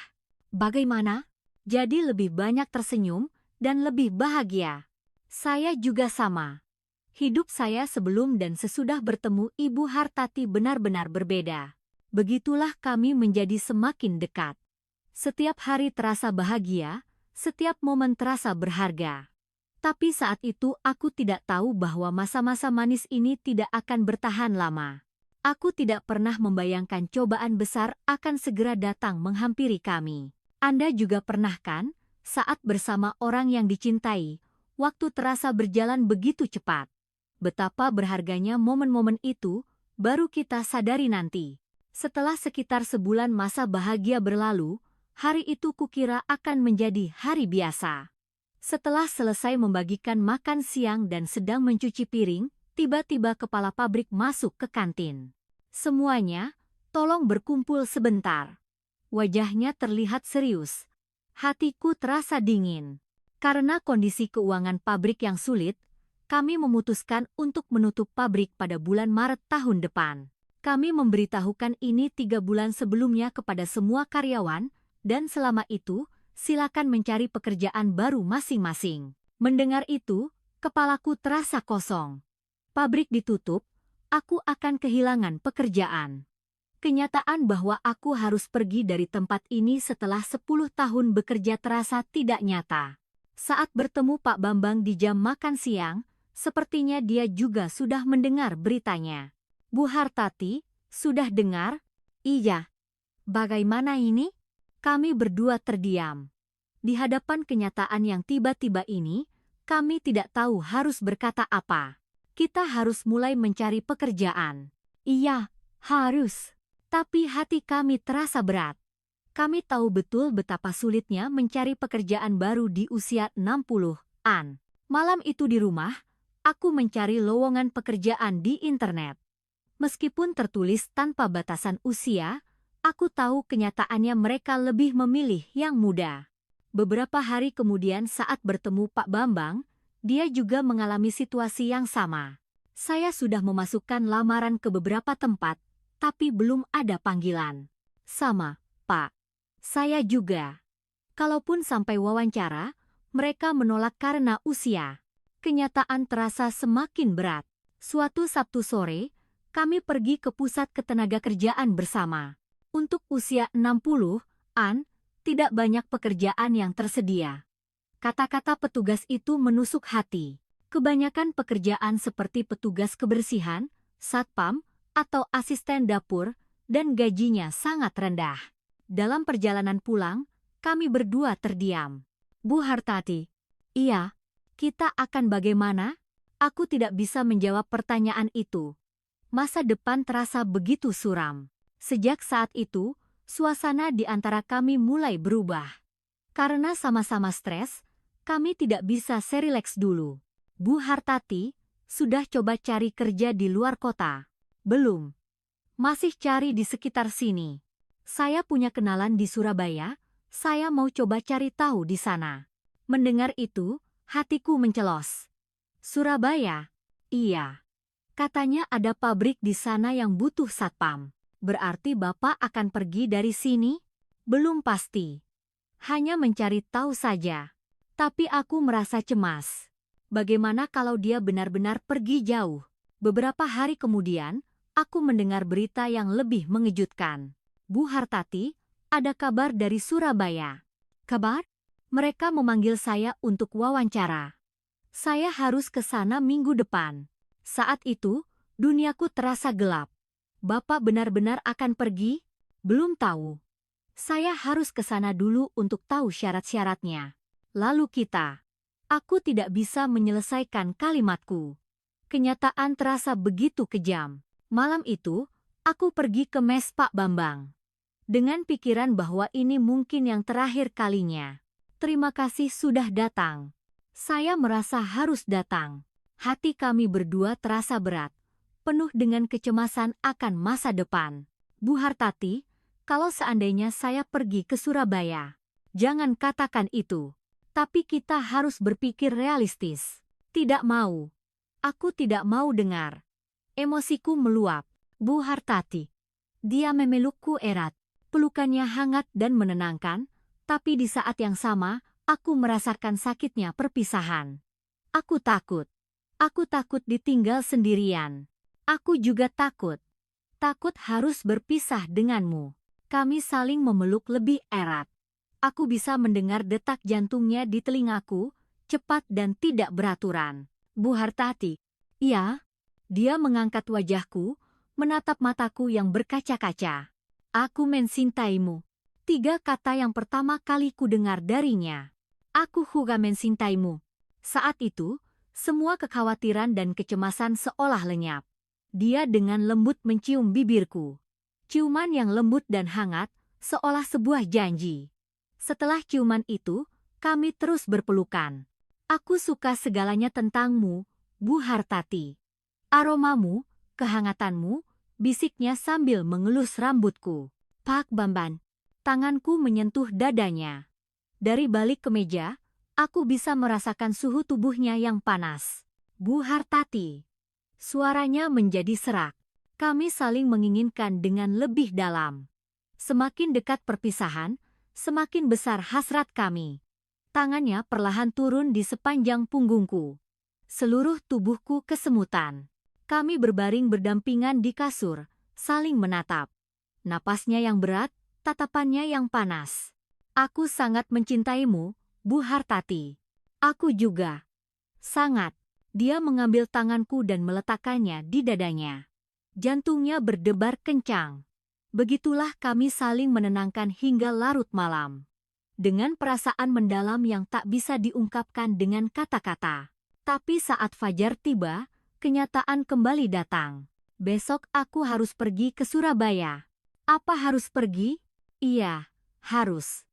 "Bagaimana?" "Jadi lebih banyak tersenyum dan lebih bahagia." "Saya juga sama." Hidup saya sebelum dan sesudah bertemu Ibu Hartati benar-benar berbeda. Begitulah kami menjadi semakin dekat. Setiap hari terasa bahagia, setiap momen terasa berharga. Tapi saat itu aku tidak tahu bahwa masa-masa manis ini tidak akan bertahan lama. Aku tidak pernah membayangkan cobaan besar akan segera datang menghampiri kami. Anda juga pernah kan, saat bersama orang yang dicintai, waktu terasa berjalan begitu cepat. Betapa berharganya momen-momen itu, baru kita sadari nanti. Setelah sekitar sebulan masa bahagia berlalu, hari itu kukira akan menjadi hari biasa. Setelah selesai membagikan makan siang dan sedang mencuci piring, tiba-tiba kepala pabrik masuk ke kantin. "Semuanya, tolong berkumpul sebentar." Wajahnya terlihat serius. Hatiku terasa dingin. Karena kondisi keuangan pabrik yang sulit, kami memutuskan untuk menutup pabrik pada bulan Maret tahun depan. Kami memberitahukan ini 3 bulan sebelumnya kepada semua karyawan, dan selama itu, silakan mencari pekerjaan baru masing-masing. Mendengar itu, kepalaku terasa kosong. Pabrik ditutup, aku akan kehilangan pekerjaan. Kenyataan bahwa aku harus pergi dari tempat ini setelah 10 tahun bekerja terasa tidak nyata. Saat bertemu Pak Bambang di jam makan siang, sepertinya dia juga sudah mendengar beritanya. "Bu Hartati, sudah dengar?" "Iya." "Bagaimana ini?" Kami berdua terdiam. Di hadapan kenyataan yang tiba-tiba ini, kami tidak tahu harus berkata apa. Kita harus mulai mencari pekerjaan. Iya, harus. Tapi hati kami terasa berat. Kami tahu betul betapa sulitnya mencari pekerjaan baru di usia 60-an. Malam itu di rumah, aku mencari lowongan pekerjaan di internet. Meskipun tertulis tanpa batasan usia, aku tahu kenyataannya mereka lebih memilih yang muda. Beberapa hari kemudian saat bertemu Pak Bambang, dia juga mengalami situasi yang sama. Saya sudah memasukkan lamaran ke beberapa tempat, tapi belum ada panggilan. "Sama, Pak. Saya juga." Kalaupun sampai wawancara, mereka menolak karena usia. Kenyataan terasa semakin berat. Suatu Sabtu sore, kami pergi ke pusat ketenagakerjaan bersama. Untuk usia 60-an, tidak banyak pekerjaan yang tersedia. Kata-kata petugas itu menusuk hati. Kebanyakan pekerjaan seperti petugas kebersihan, satpam, atau asisten dapur, dan gajinya sangat rendah. Dalam perjalanan pulang, kami berdua terdiam. "Bu Hartati." "Iya, kita akan bagaimana?" Aku tidak bisa menjawab pertanyaan itu. Masa depan terasa begitu suram. Sejak saat itu, suasana di antara kami mulai berubah. Karena sama-sama stres, kami tidak bisa serileks dulu. "Bu Hartati, sudah coba cari kerja di luar kota?" "Belum. Masih cari di sekitar sini. Saya punya kenalan di Surabaya, saya mau coba cari tahu di sana." Mendengar itu, hatiku mencelos. "Surabaya?" "Iya. Katanya ada pabrik di sana yang butuh satpam. Berarti Bapak akan pergi dari sini?" "Belum pasti. Hanya mencari tahu saja. Tapi aku merasa cemas. Bagaimana kalau dia benar-benar pergi jauh?" Beberapa hari kemudian, aku mendengar berita yang lebih mengejutkan. "Bu Hartati, ada kabar dari Surabaya." "Kabar?" "Mereka memanggil saya untuk wawancara. Saya harus ke sana minggu depan." Saat itu, duniaku terasa gelap. "Bapak benar-benar akan pergi?" "Belum tahu. Saya harus ke sana dulu untuk tahu syarat-syaratnya. Lalu kita." Aku tidak bisa menyelesaikan kalimatku. Kenyataan terasa begitu kejam. Malam itu, Aku pergi ke mes Pak Bambang. Dengan pikiran bahwa ini mungkin yang terakhir kalinya. Terima kasih sudah datang. Saya merasa harus datang. Hati kami berdua terasa berat, penuh dengan kecemasan akan masa depan. Bu Hartati, kalau seandainya saya pergi ke Surabaya, jangan katakan itu. Tapi kita harus berpikir realistis. Tidak mau. Aku tidak mau dengar. Emosiku meluap. Bu Hartati. Dia memelukku erat. Pelukannya hangat dan menenangkan, tapi di saat yang sama, aku merasakan sakitnya perpisahan. Aku takut. Aku takut ditinggal sendirian. Aku juga takut. Takut harus berpisah denganmu. Kami saling memeluk lebih erat. Aku bisa mendengar detak jantungnya di telingaku, cepat dan tidak beraturan. Bu Hartati. Iya. Dia mengangkat wajahku, menatap mataku yang berkaca-kaca. Aku mencintaimu. 3 kata yang pertama kali ku dengar darinya. Aku juga mencintaimu. Saat itu, semua kekhawatiran dan kecemasan seolah lenyap. Dia dengan lembut mencium bibirku. Ciuman yang lembut dan hangat, seolah sebuah janji. Setelah ciuman itu, kami terus berpelukan. Aku suka segalanya tentangmu, Bu Hartati. Aromamu, kehangatanmu, bisiknya sambil mengelus rambutku. Pak Bambang. Tanganku menyentuh dadanya. Dari balik kemeja, aku bisa merasakan suhu tubuhnya yang panas. Bu Hartati. Suaranya menjadi serak. Kami saling menginginkan dengan lebih dalam. Semakin dekat perpisahan, semakin besar hasrat kami. Tangannya perlahan turun di sepanjang punggungku. Seluruh tubuhku kesemutan. Kami berbaring berdampingan di kasur, saling menatap. Napasnya yang berat, tatapannya yang panas. Aku sangat mencintaimu, Bu Hartati. Aku juga. Sangat. Dia mengambil tanganku dan meletakkannya di dadanya. Jantungnya berdebar kencang. Begitulah kami saling menenangkan hingga larut malam. Dengan perasaan mendalam yang tak bisa diungkapkan dengan kata-kata. Tapi saat fajar tiba, kenyataan kembali datang. Besok aku harus pergi ke Surabaya. Apa harus pergi? Iya, harus.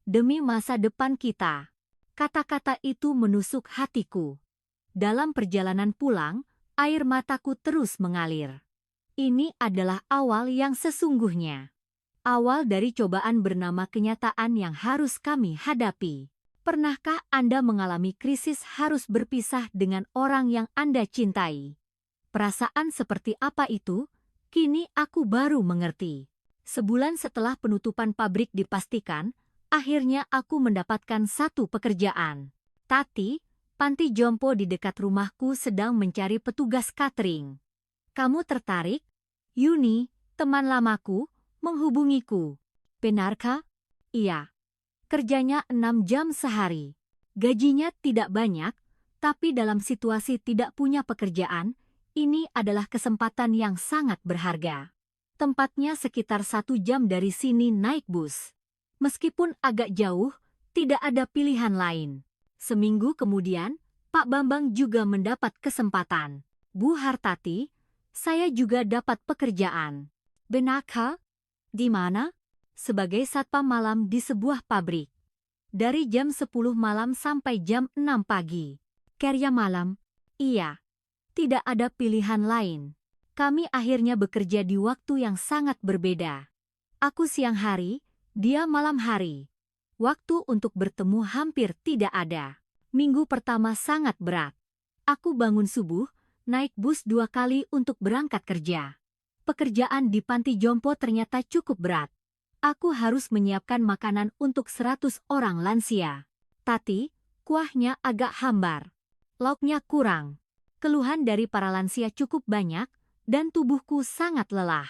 Demi masa depan kita. Kata-kata itu menusuk hatiku. Dalam perjalanan pulang, air mataku terus mengalir. Ini adalah awal yang sesungguhnya. Awal dari cobaan bernama kenyataan yang harus kami hadapi. Pernahkah Anda mengalami krisis harus berpisah dengan orang yang Anda cintai? Perasaan seperti apa itu? Kini aku baru mengerti. Sebulan setelah penutupan pabrik dipastikan, akhirnya aku mendapatkan satu pekerjaan. Tati, panti jompo di dekat rumahku sedang mencari petugas catering. Kamu tertarik? Yuni, teman lamaku, menghubungiku. Benarkah? Iya. Kerjanya 6 jam sehari. Gajinya tidak banyak, tapi dalam situasi tidak punya pekerjaan, ini adalah kesempatan yang sangat berharga. Tempatnya sekitar 1 jam dari sini naik bus. Meskipun agak jauh, tidak ada pilihan lain. Seminggu kemudian, Pak Bambang juga mendapat kesempatan. Bu Hartati, saya juga dapat pekerjaan. Benarkah? Di mana? Sebagai satpam malam di sebuah pabrik. Dari jam 10 malam sampai jam 6 pagi. Kerja malam? Iya. Tidak ada pilihan lain. Kami akhirnya bekerja di waktu yang sangat berbeda. Aku siang hari, dia malam hari. Waktu untuk bertemu hampir tidak ada. Minggu pertama sangat berat. Aku bangun subuh, naik bus 2 kali untuk berangkat kerja. Pekerjaan di panti jompo ternyata cukup berat. Aku harus menyiapkan makanan untuk 100 orang lansia. Tati, kuahnya agak hambar. Lauknya kurang. Keluhan dari para lansia cukup banyak, dan tubuhku sangat lelah.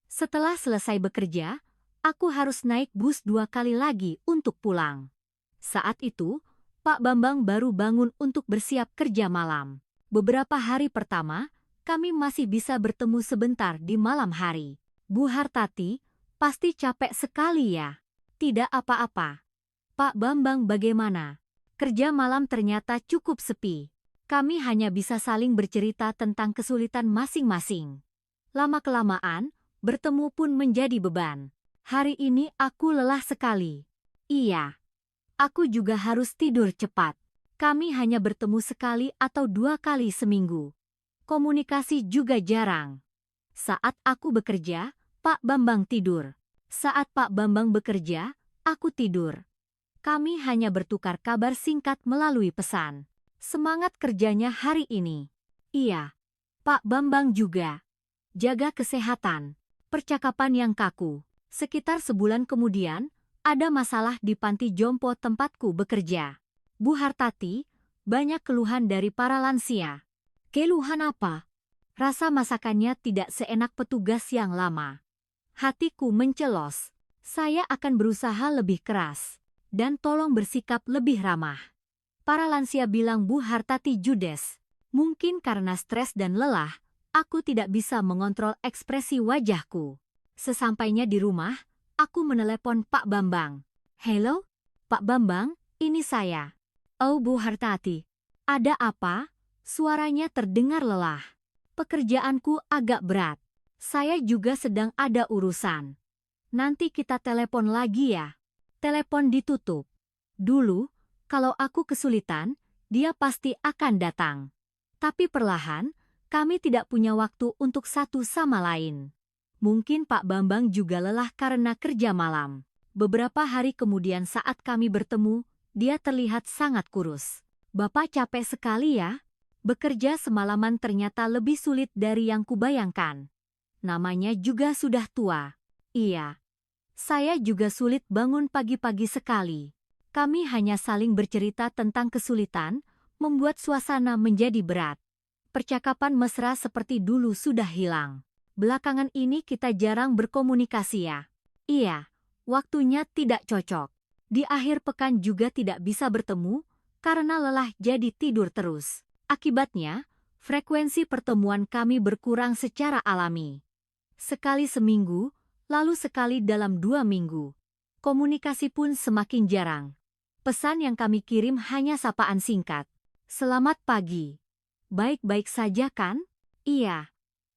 Setelah selesai bekerja, aku harus naik bus 2 kali lagi untuk pulang. Saat itu, Pak Bambang baru bangun untuk bersiap kerja malam. Beberapa hari pertama, kami masih bisa bertemu sebentar di malam hari. Bu Hartati, pasti capek sekali ya? Tidak apa-apa. Pak Bambang bagaimana? Kerja malam ternyata cukup sepi. Kami hanya bisa saling bercerita tentang kesulitan masing-masing. Lama-kelamaan, Bertemu pun menjadi beban. Hari ini aku lelah sekali. Iya, aku juga harus tidur cepat. Kami hanya bertemu sekali atau 2 kali seminggu. Komunikasi juga jarang. Saat aku bekerja, Pak Bambang tidur. Saat Pak Bambang bekerja, aku tidur. Kami hanya bertukar kabar singkat melalui pesan. Semangat kerjanya hari ini. Iya, Pak Bambang juga. Jaga kesehatan. Percakapan yang kaku. Sekitar sebulan kemudian, ada masalah di panti jompo tempatku bekerja. Bu Hartati, banyak keluhan dari para lansia. Keluhan apa? Rasa masakannya tidak seenak petugas yang lama. Hatiku mencelos. Saya akan berusaha lebih keras. Dan tolong bersikap lebih ramah. Para lansia bilang Bu Hartati judes. Mungkin karena stres dan lelah, aku tidak bisa mengontrol ekspresi wajahku. Sesampainya di rumah, aku menelepon Pak Bambang. Halo, Pak Bambang, ini saya. Oh Bu Hartati, ada apa? Suaranya terdengar lelah. Pekerjaanku agak berat. Saya juga sedang ada urusan. Nanti kita telepon lagi ya. Telepon ditutup. Dulu, kalau aku kesulitan, dia pasti akan datang. Tapi perlahan, kami tidak punya waktu untuk satu sama lain. Mungkin Pak Bambang juga lelah karena kerja malam. Beberapa hari kemudian saat kami bertemu, dia terlihat sangat kurus. Bapak capek sekali ya? Bekerja semalaman ternyata lebih sulit dari yang kubayangkan. Namanya juga sudah tua. Iya. Saya juga sulit bangun pagi-pagi sekali. Kami hanya saling bercerita tentang kesulitan, membuat suasana menjadi berat. Percakapan mesra seperti dulu sudah hilang. Belakangan ini kita jarang berkomunikasi ya. Iya, waktunya tidak cocok. Di akhir pekan juga tidak bisa bertemu, karena lelah jadi tidur terus. Akibatnya, frekuensi pertemuan kami berkurang secara alami. Sekali seminggu, lalu sekali dalam 2 minggu. Komunikasi pun semakin jarang. Pesan yang kami kirim hanya sapaan singkat. Selamat pagi. Baik-baik saja kan? Iya.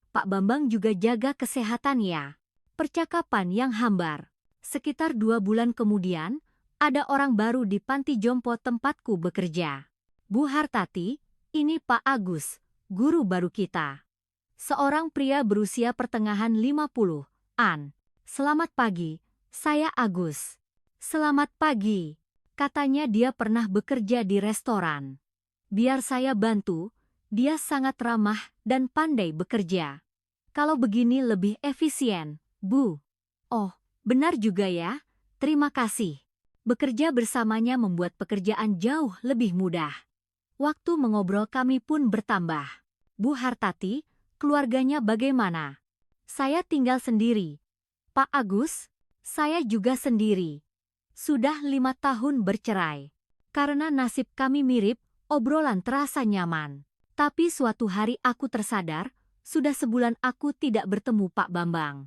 Pak Bambang juga jaga kesehatan ya. Percakapan yang hambar. Sekitar 2 bulan kemudian, ada orang baru di panti jompo tempatku bekerja. Bu Hartati, ini Pak Agus, guru baru kita. Seorang pria berusia pertengahan 50-an. Selamat pagi, saya Agus. Selamat pagi. Katanya dia pernah bekerja di restoran. Biar saya bantu, dia sangat ramah dan pandai bekerja. Kalau begini lebih efisien, Bu. Oh, benar juga ya. Terima kasih. Bekerja bersamanya membuat pekerjaan jauh lebih mudah. Waktu mengobrol kami pun bertambah. Bu Hartati, keluarganya bagaimana? Saya tinggal sendiri. Pak Agus, saya juga sendiri. Sudah 5 tahun bercerai. Karena nasib kami mirip, obrolan terasa nyaman. Tapi suatu hari aku tersadar, sudah sebulan aku tidak bertemu Pak Bambang.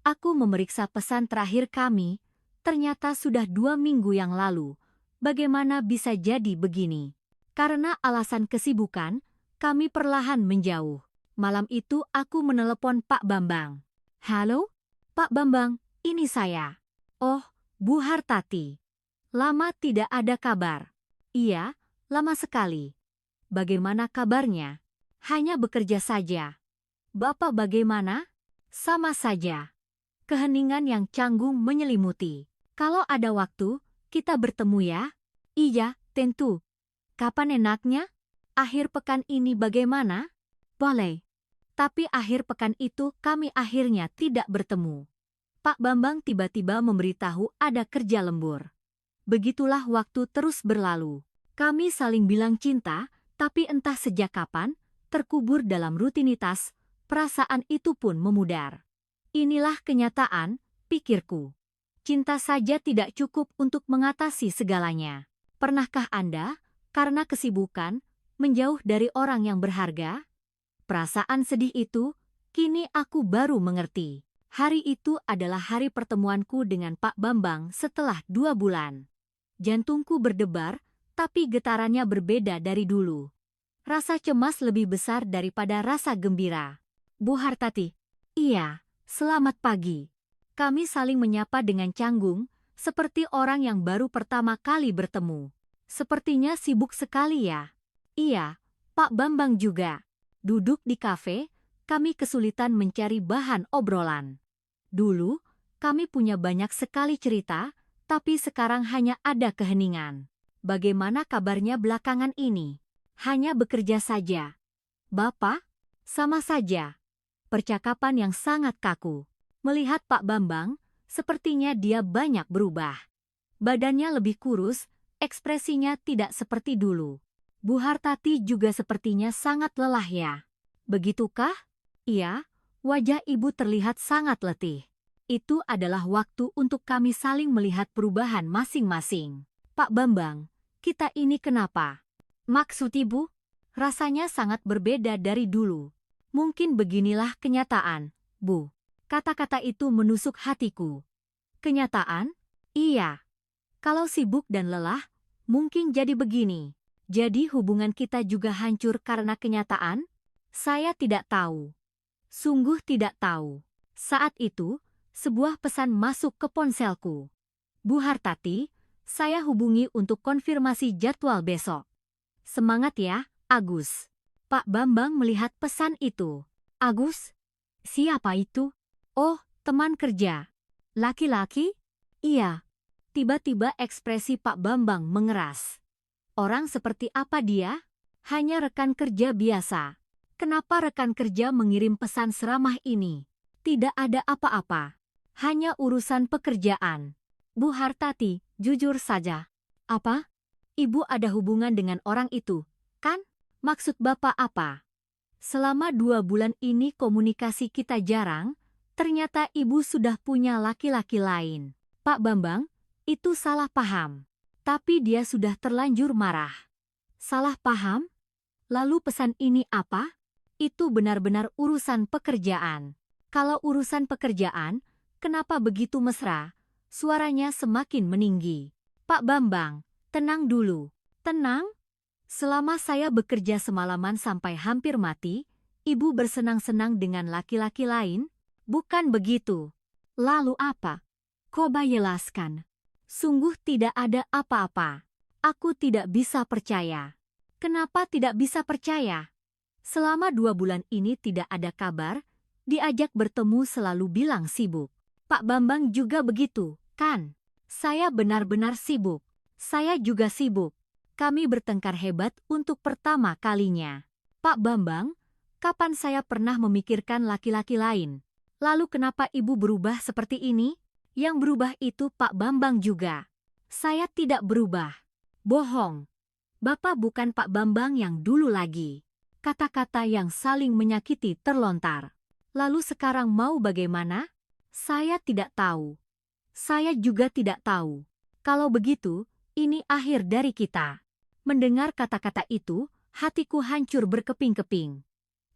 Aku memeriksa pesan terakhir kami, ternyata sudah 2 minggu yang lalu. Bagaimana bisa jadi begini? Karena alasan kesibukan, kami perlahan menjauh. Malam itu aku menelepon Pak Bambang. Halo, Pak Bambang, ini saya. Oh, Bu Hartati. Lama tidak ada kabar. Iya, lama sekali. Bagaimana kabarnya? Hanya bekerja saja. Bapak bagaimana? Sama saja. Keheningan yang canggung menyelimuti. Kalau ada waktu, kita bertemu ya? Iya, tentu. Kapan enaknya? Akhir pekan ini bagaimana? Boleh. Tapi akhir pekan itu kami akhirnya tidak bertemu. Pak Bambang tiba-tiba memberitahu ada kerja lembur. Begitulah waktu terus berlalu. Kami saling bilang cinta, tapi entah sejak kapan, terkubur dalam rutinitas, perasaan itu pun memudar. Inilah kenyataan, pikirku. Cinta saja tidak cukup untuk mengatasi segalanya. Pernahkah Anda, karena kesibukan, menjauh dari orang yang berharga? Perasaan sedih itu, kini aku baru mengerti. Hari itu adalah hari pertemuanku dengan Pak Bambang setelah 2 bulan. Jantungku berdebar, tapi getarannya berbeda dari dulu. Rasa cemas lebih besar daripada rasa gembira. Bu Hartati, iya, Selamat pagi. Kami saling menyapa dengan canggung, seperti orang yang baru pertama kali bertemu. Sepertinya sibuk sekali ya. Iya, Pak Bambang juga. Duduk di kafe, kami kesulitan mencari bahan obrolan. Dulu, kami punya banyak sekali cerita, tapi sekarang hanya ada keheningan. Bagaimana kabarnya belakangan ini? Hanya bekerja saja. Bapak? Sama saja. Percakapan yang sangat kaku. Melihat Pak Bambang, sepertinya dia banyak berubah. Badannya lebih kurus, ekspresinya tidak seperti dulu. Bu Hartati juga sepertinya sangat lelah ya. Begitukah? Iya, wajah ibu terlihat sangat letih. Itu adalah waktu untuk kami saling melihat perubahan masing-masing. Pak Bambang, kita ini kenapa? Maksud ibu? Rasanya sangat berbeda dari dulu. Mungkin beginilah kenyataan, Bu. Kata-kata itu menusuk hatiku. Kenyataan? Iya. Kalau sibuk dan lelah, mungkin jadi begini. Jadi hubungan kita juga hancur karena kenyataan? Saya tidak tahu. Sungguh tidak tahu. Saat itu, sebuah pesan masuk ke ponselku. Bu Hartati, saya hubungi untuk konfirmasi jadwal besok. Semangat ya, Agus. Pak Bambang melihat pesan itu. Agus? Siapa itu? Oh, teman kerja. Laki-laki? Iya. Tiba-tiba ekspresi Pak Bambang mengeras. Orang seperti apa dia? Hanya rekan kerja biasa. Kenapa rekan kerja mengirim pesan seramah ini? Tidak ada apa-apa. Hanya urusan pekerjaan. Bu Hartati, jujur saja. Apa? Ibu ada hubungan dengan orang itu, kan? Maksud Bapak apa? Selama 2 bulan ini komunikasi kita jarang, ternyata ibu sudah punya laki-laki lain. Pak Bambang, itu salah paham. Tapi dia sudah terlanjur marah. Salah paham? Lalu pesan ini apa? Itu benar-benar urusan pekerjaan. Kalau urusan pekerjaan, kenapa begitu mesra? Suaranya semakin meninggi. Pak Bambang, tenang dulu. Tenang? Selama saya bekerja semalaman sampai hampir mati, ibu bersenang-senang dengan laki-laki lain? Bukan begitu. Lalu apa? Coba jelaskan. Sungguh tidak ada apa-apa. Aku tidak bisa percaya. Kenapa tidak bisa percaya? Selama 2 bulan ini tidak ada kabar, diajak bertemu selalu bilang sibuk. Pak Bambang juga begitu, kan? Saya benar-benar sibuk. Saya juga sibuk. Kami bertengkar hebat untuk pertama kalinya. Pak Bambang, kapan saya pernah memikirkan laki-laki lain? Lalu kenapa ibu berubah seperti ini? Yang berubah itu Pak Bambang juga. Saya tidak berubah. Bohong. Bapak bukan Pak Bambang yang dulu lagi. Kata-kata yang saling menyakiti terlontar. Lalu sekarang mau bagaimana? Saya tidak tahu. Saya juga tidak tahu. Kalau begitu, ini akhir dari kita. Mendengar kata-kata itu, hatiku hancur berkeping-keping.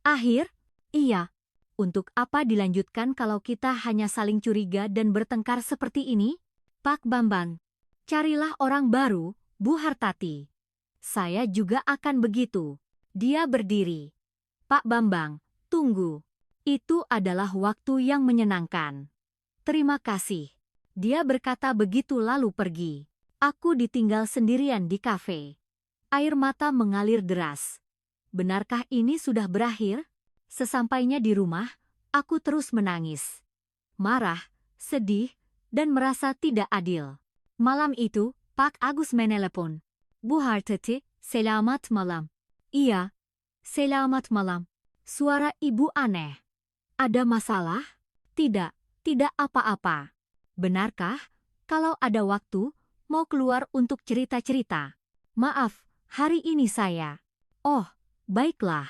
Akhir? Iya. Untuk apa dilanjutkan kalau kita hanya saling curiga dan bertengkar seperti ini? Pak Bambang, carilah orang baru, Bu Hartati. Saya juga akan begitu. Dia berdiri. Pak Bambang, tunggu. Itu adalah waktu yang menyenangkan. Terima kasih. Dia berkata begitu lalu pergi. Aku ditinggal sendirian di kafe. Air mata mengalir deras. Benarkah ini sudah berakhir? Sesampainya di rumah, aku terus menangis. Marah, sedih, dan merasa tidak adil. Malam itu, Pak Agus menelepon. Bu Hartati, selamat malam. Iya, selamat malam. Suara ibu aneh. Ada masalah? Tidak, tidak apa-apa. Benarkah, kalau ada waktu, mau keluar untuk cerita-cerita? Maaf, hari ini saya. Oh, baiklah.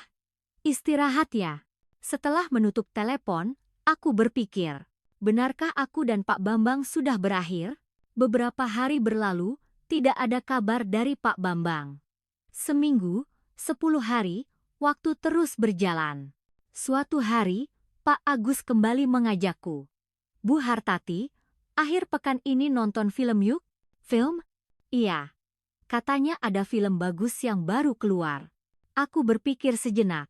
Istirahat ya. Setelah menutup telepon, aku berpikir, benarkah aku dan Pak Bambang sudah berakhir? Beberapa hari berlalu, tidak ada kabar dari Pak Bambang. Seminggu, 10 hari, waktu terus berjalan. Suatu hari, Pak Agus kembali mengajakku. Bu Hartati, akhir pekan ini nonton film yuk? Film? Iya. Katanya ada film bagus yang baru keluar. Aku berpikir sejenak.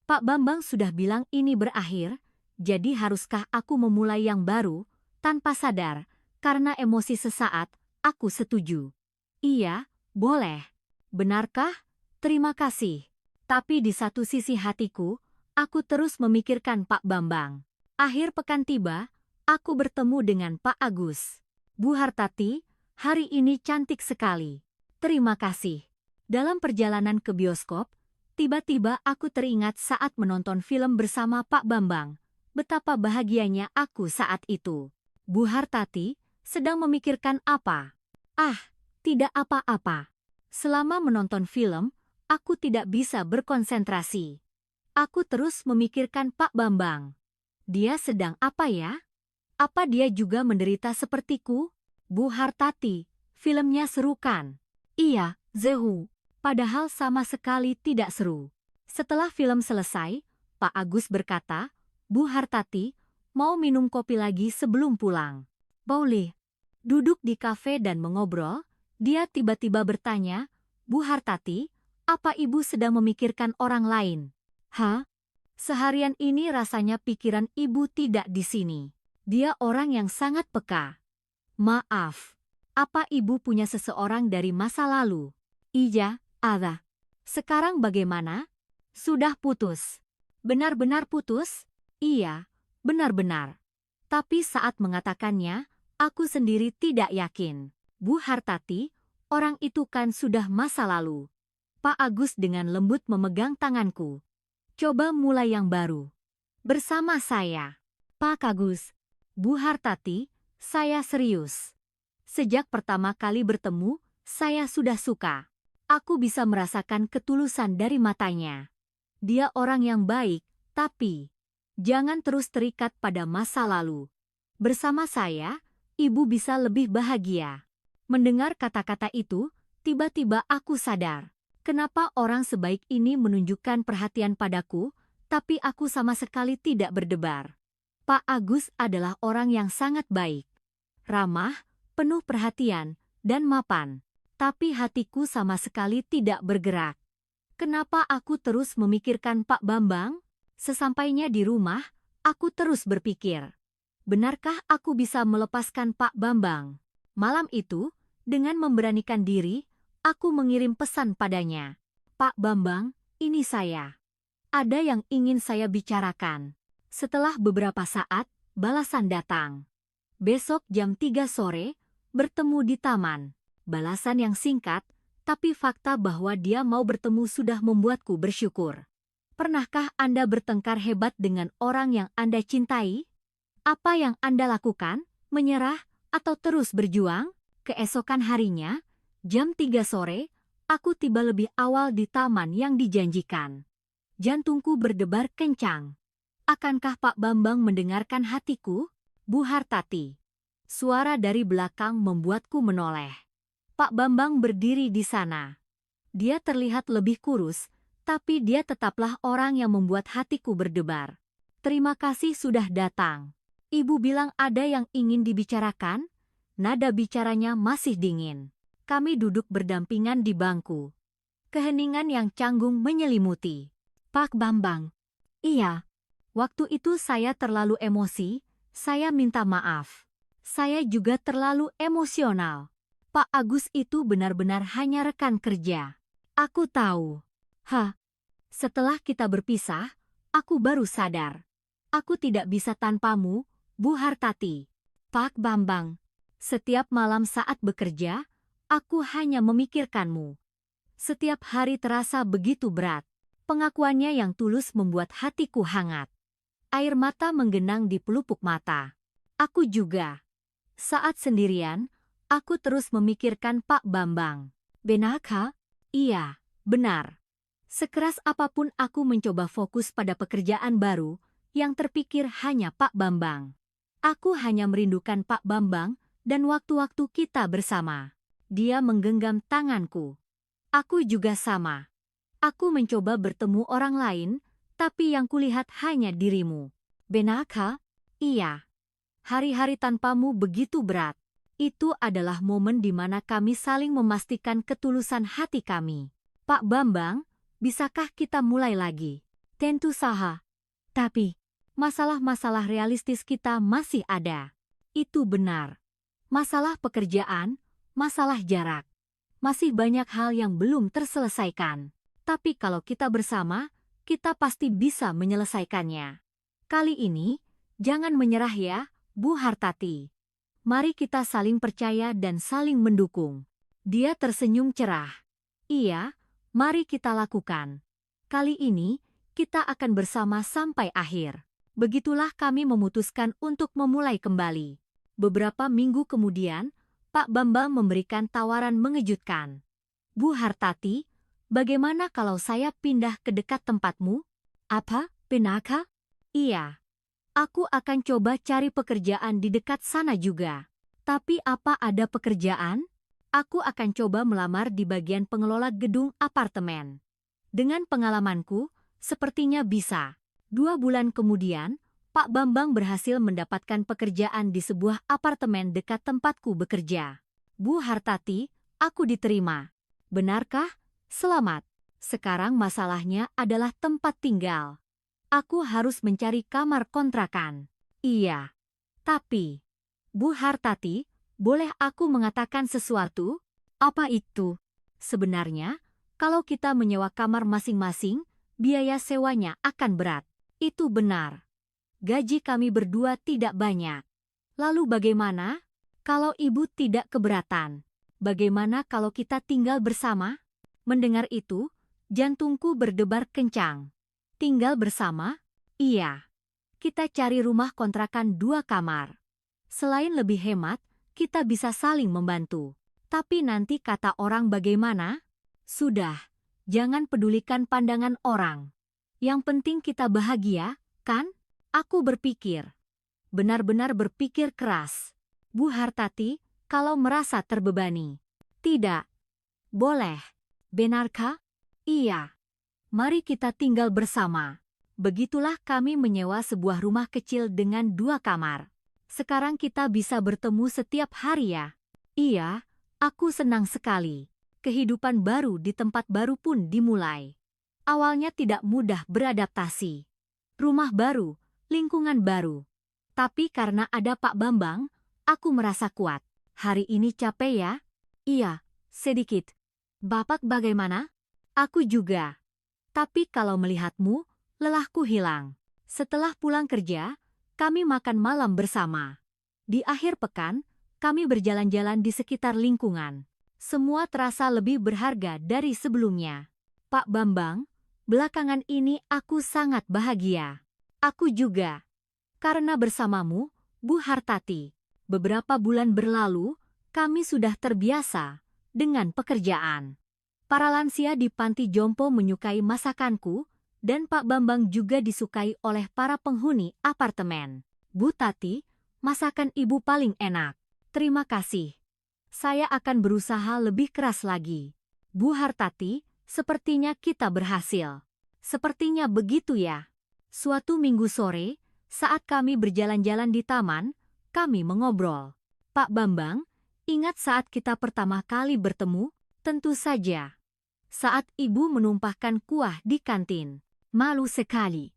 Pak Bambang sudah bilang ini berakhir, Jadi haruskah aku memulai yang baru, tanpa sadar, karena emosi sesaat, aku setuju. Iya, boleh. Benarkah? Terima kasih. Tapi di satu sisi hatiku, aku terus memikirkan Pak Bambang. Akhir pekan tiba, aku bertemu dengan Pak Agus. Bu Hartati, hari ini cantik sekali. Terima kasih. Dalam perjalanan ke bioskop, tiba-tiba aku teringat saat menonton film bersama Pak Bambang. Betapa bahagianya aku saat itu. Bu Hartati sedang memikirkan apa? Ah, tidak apa-apa. Selama menonton film, aku tidak bisa berkonsentrasi. Aku terus memikirkan Pak Bambang. Dia sedang apa ya? Apa dia juga menderita sepertiku? Bu Hartati, filmnya seru kan? Iya, Zehu. Padahal sama sekali tidak seru. Setelah film selesai, Pak Agus berkata, Bu Hartati, mau minum kopi lagi sebelum pulang. Boleh. Duduk di kafe dan mengobrol, dia tiba-tiba bertanya, Bu Hartati, apa ibu sedang memikirkan orang lain? Hah? Seharian ini rasanya pikiran ibu tidak di sini. Dia orang yang sangat peka. Maaf, apa ibu punya seseorang dari masa lalu? Iya, ada. Sekarang bagaimana? Sudah putus. Benar-benar putus? Iya, benar-benar. Tapi saat mengatakannya, aku sendiri tidak yakin. Bu Hartati, orang itu kan sudah masa lalu. Pak Agus dengan lembut memegang tanganku. Coba mulai yang baru. Bersama saya. Pak Agus. Bu Hartati, saya serius. Sejak pertama kali bertemu, saya sudah suka. Aku bisa merasakan ketulusan dari matanya. Dia orang yang baik, tapi jangan terus terikat pada masa lalu. Bersama saya, ibu bisa lebih bahagia. Mendengar kata-kata itu, tiba-tiba aku sadar. Kenapa orang sebaik ini menunjukkan perhatian padaku, tapi aku sama sekali tidak berdebar. Pak Agus adalah orang yang sangat baik. Ramah, penuh perhatian, dan mapan. Tapi hatiku sama sekali tidak bergerak. Kenapa aku terus memikirkan Pak Bambang? Sesampainya di rumah, aku terus berpikir. Benarkah aku bisa melepaskan Pak Bambang? Malam itu, dengan memberanikan diri, aku mengirim pesan padanya. Pak Bambang, ini saya. Ada yang ingin saya bicarakan. Setelah beberapa saat, balasan datang. Besok jam 3 sore, bertemu di taman. Balasan yang singkat, tapi fakta bahwa dia mau bertemu sudah membuatku bersyukur. Pernahkah Anda bertengkar hebat dengan orang yang Anda cintai? Apa yang Anda lakukan? Menyerah atau terus berjuang? Keesokan harinya, jam 3 sore, aku tiba lebih awal di taman yang dijanjikan. Jantungku berdebar kencang. Akankah Pak Bambang mendengarkan hatiku? Bu Hartati. Suara dari belakang membuatku menoleh. Pak Bambang berdiri di sana. Dia terlihat lebih kurus, tapi dia tetaplah orang yang membuat hatiku berdebar. Terima kasih sudah datang. Ibu bilang ada yang ingin dibicarakan? Nada bicaranya masih dingin. Kami duduk berdampingan di bangku. Keheningan yang canggung menyelimuti. Pak Bambang. Iya. Waktu itu saya terlalu emosi, saya minta maaf. Saya juga terlalu emosional. Pak Agus itu benar-benar hanya rekan kerja. Aku tahu. Setelah kita berpisah, aku baru sadar. Aku tidak bisa tanpamu, Bu Hartati. Pak Bambang. Setiap malam saat bekerja, aku hanya memikirkanmu. Setiap hari terasa begitu berat. Pengakuannya yang tulus membuat hatiku hangat. Air mata menggenang di pelupuk mata. Aku juga. Saat sendirian, aku terus memikirkan Pak Bambang. Benarkah? Iya, benar. Sekeras apapun aku mencoba fokus pada pekerjaan baru, yang terpikir hanya Pak Bambang. Aku hanya merindukan Pak Bambang dan waktu-waktu kita bersama. Dia menggenggam tanganku. Aku juga sama. Aku mencoba bertemu orang lain, tapi yang kulihat hanya dirimu. Benarkah? Iya. Hari-hari tanpamu begitu berat. Itu adalah momen di mana kami saling memastikan ketulusan hati kami. Pak Bambang, bisakah kita mulai lagi? Tentu saja. Tapi, Masalah-masalah realistis kita masih ada. Itu benar. Masalah pekerjaan, masalah jarak. Masih banyak hal yang belum terselesaikan. Tapi kalau kita bersama, kita pasti bisa menyelesaikannya. Kali ini, jangan menyerah ya, Bu Hartati. Mari kita saling percaya dan saling mendukung. Dia tersenyum cerah. Iya, mari kita lakukan. Kali ini, kita akan bersama sampai akhir. Begitulah kami memutuskan untuk memulai kembali. Beberapa minggu kemudian, Pak Bambang memberikan tawaran mengejutkan. Bu Hartati, bagaimana kalau saya pindah ke dekat tempatmu? Apa, Pinaka? Iya. Aku akan coba cari pekerjaan di dekat sana juga. Tapi apa ada pekerjaan? Aku akan coba melamar di bagian pengelola gedung apartemen. Dengan pengalamanku, sepertinya bisa. 2 bulan kemudian, Pak Bambang berhasil mendapatkan pekerjaan di sebuah apartemen dekat tempatku bekerja. Bu Hartati, aku diterima. Benarkah? Selamat. Sekarang masalahnya adalah tempat tinggal. Aku harus mencari kamar kontrakan. Iya. Tapi, Bu Hartati, boleh aku mengatakan sesuatu? Apa itu? Sebenarnya, kalau kita menyewa kamar masing-masing, biaya sewanya akan berat. Itu benar. Gaji kami berdua tidak banyak. Lalu bagaimana? Kalau ibu tidak keberatan, bagaimana kalau kita tinggal bersama? Mendengar itu, jantungku berdebar kencang. Tinggal bersama? Iya. Kita cari rumah kontrakan 2 kamar. Selain lebih hemat, kita bisa saling membantu. Tapi nanti kata orang bagaimana? Sudah, jangan pedulikan pandangan orang. Yang penting kita bahagia, kan? Aku berpikir. Benar-benar berpikir keras. Bu Hartati, kalau merasa terbebani. Tidak. Boleh. Benarkah? Iya. Mari kita tinggal bersama. Begitulah kami menyewa sebuah rumah kecil dengan 2 kamar. Sekarang kita bisa bertemu setiap hari ya. Iya, aku senang sekali. Kehidupan baru di tempat baru pun dimulai. Awalnya tidak mudah beradaptasi. Rumah baru, lingkungan baru. Tapi karena ada Pak Bambang, aku merasa kuat. Hari ini capek ya? Iya, sedikit. Bapak bagaimana? Aku juga. Tapi kalau melihatmu, lelahku hilang. Setelah pulang kerja, kami makan malam bersama. Di akhir pekan, kami berjalan-jalan di sekitar lingkungan. Semua terasa lebih berharga dari sebelumnya. Pak Bambang, belakangan ini aku sangat bahagia. Aku juga. Karena bersamamu, Bu Hartati, beberapa bulan berlalu, kami sudah terbiasa dengan pekerjaan. Para lansia di panti jompo menyukai masakanku, dan Pak Bambang juga disukai oleh para penghuni apartemen. Bu Tati, masakan ibu paling enak. Terima kasih. Saya akan berusaha lebih keras lagi. Bu Hartati, sepertinya kita berhasil. Sepertinya begitu ya. Suatu minggu sore, saat kami berjalan-jalan di taman, kami mengobrol. Pak Bambang, ingat saat kita pertama kali bertemu? Tentu saja. Saat ibu menumpahkan kuah di kantin. Malu sekali.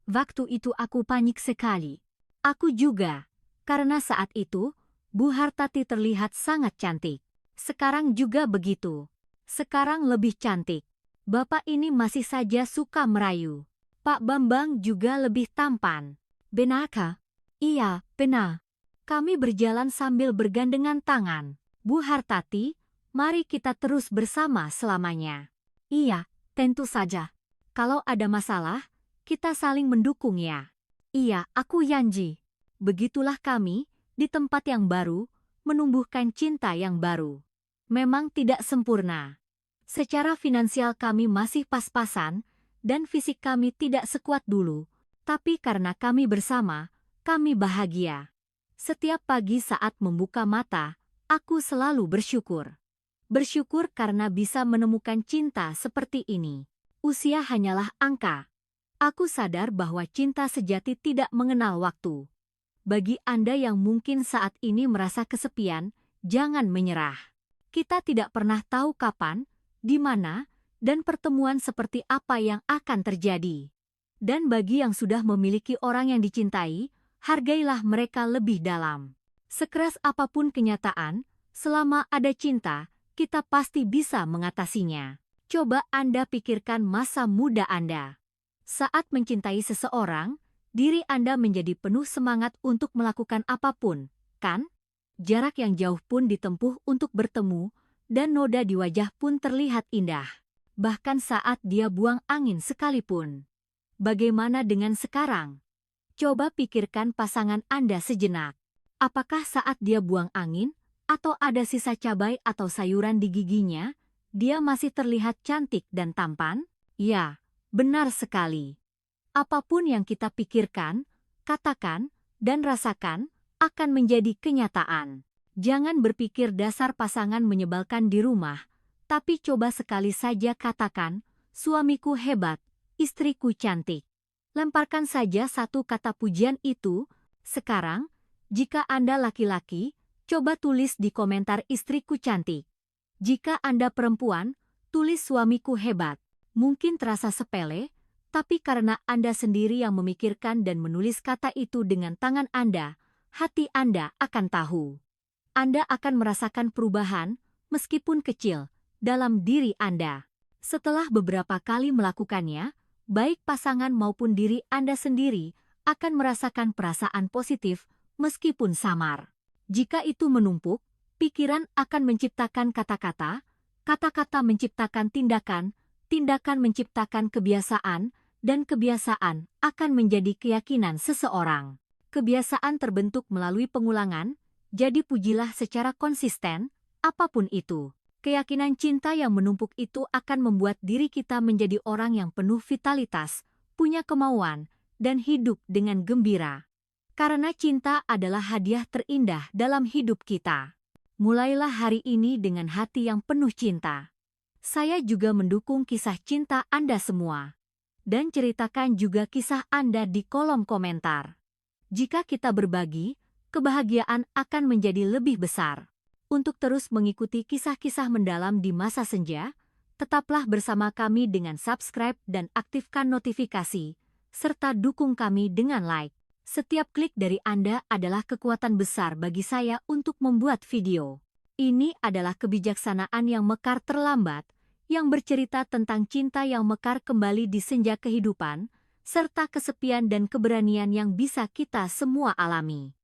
Waktu itu aku panik sekali. Aku juga. Karena saat itu, Bu Hartati terlihat sangat cantik. Sekarang juga begitu. Sekarang lebih cantik. Bapak ini masih saja suka merayu. Pak Bambang juga lebih tampan. Benarkah? Iya, benar. Kami berjalan sambil bergandengan tangan. Bu Hartati, mari kita terus bersama selamanya. Iya, tentu saja. Kalau ada masalah, kita saling mendukung ya. Iya, aku janji. Begitulah kami, di tempat yang baru, menumbuhkan cinta yang baru. Memang tidak sempurna. Secara finansial kami masih pas-pasan, dan fisik kami tidak sekuat dulu. Tapi karena kami bersama, kami bahagia. Setiap pagi saat membuka mata, aku selalu bersyukur. Bersyukur karena bisa menemukan cinta seperti ini. Usia hanyalah angka. Aku sadar bahwa cinta sejati tidak mengenal waktu. Bagi Anda yang mungkin saat ini merasa kesepian, jangan menyerah. Kita tidak pernah tahu kapan, di mana, dan pertemuan seperti apa yang akan terjadi. Dan bagi yang sudah memiliki orang yang dicintai, hargailah mereka lebih dalam. Sekeras apapun kenyataan, selama ada cinta, kita pasti bisa mengatasinya. Coba Anda pikirkan masa muda Anda. Saat mencintai seseorang, diri Anda menjadi penuh semangat untuk melakukan apapun, kan? Jarak yang jauh pun ditempuh untuk bertemu, dan noda di wajah pun terlihat indah. Bahkan saat dia buang angin sekalipun. Bagaimana dengan sekarang? Coba pikirkan pasangan Anda sejenak. Apakah saat dia buang angin, atau ada sisa cabai atau sayuran di giginya, dia masih terlihat cantik dan tampan? Ya, benar sekali. Apapun yang kita pikirkan, katakan, dan rasakan, akan menjadi kenyataan. Jangan berpikir dasar pasangan menyebalkan di rumah, tapi coba sekali saja katakan, suamiku hebat, istriku cantik. Lemparkan saja satu kata pujian itu. Sekarang, jika Anda laki-laki, coba tulis di komentar istriku cantik. Jika Anda perempuan, tulis suamiku hebat. Mungkin terasa sepele, tapi karena Anda sendiri yang memikirkan dan menulis kata itu dengan tangan Anda, hati Anda akan tahu. Anda akan merasakan perubahan, meskipun kecil, dalam diri Anda. Setelah beberapa kali melakukannya, baik pasangan maupun diri Anda sendiri akan merasakan perasaan positif meskipun samar. Jika itu menumpuk, pikiran akan menciptakan kata-kata, kata-kata menciptakan tindakan, tindakan menciptakan kebiasaan, dan kebiasaan akan menjadi keyakinan seseorang. Kebiasaan terbentuk melalui pengulangan, jadi pujilah secara konsisten, apapun itu. Keyakinan cinta yang menumpuk itu akan membuat diri kita menjadi orang yang penuh vitalitas, punya kemauan, dan hidup dengan gembira. Karena cinta adalah hadiah terindah dalam hidup kita. Mulailah hari ini dengan hati yang penuh cinta. Saya juga mendukung kisah cinta Anda semua. Dan ceritakan juga kisah Anda di kolom komentar. Jika kita berbagi, kebahagiaan akan menjadi lebih besar. Untuk terus mengikuti kisah-kisah mendalam di masa senja, tetaplah bersama kami dengan subscribe dan aktifkan notifikasi, serta dukung kami dengan like. Setiap klik dari Anda adalah kekuatan besar bagi saya untuk membuat video. Ini adalah kebijaksanaan yang mekar terlambat, yang bercerita tentang cinta yang mekar kembali di senja kehidupan, serta kesepian dan keberanian yang bisa kita semua alami.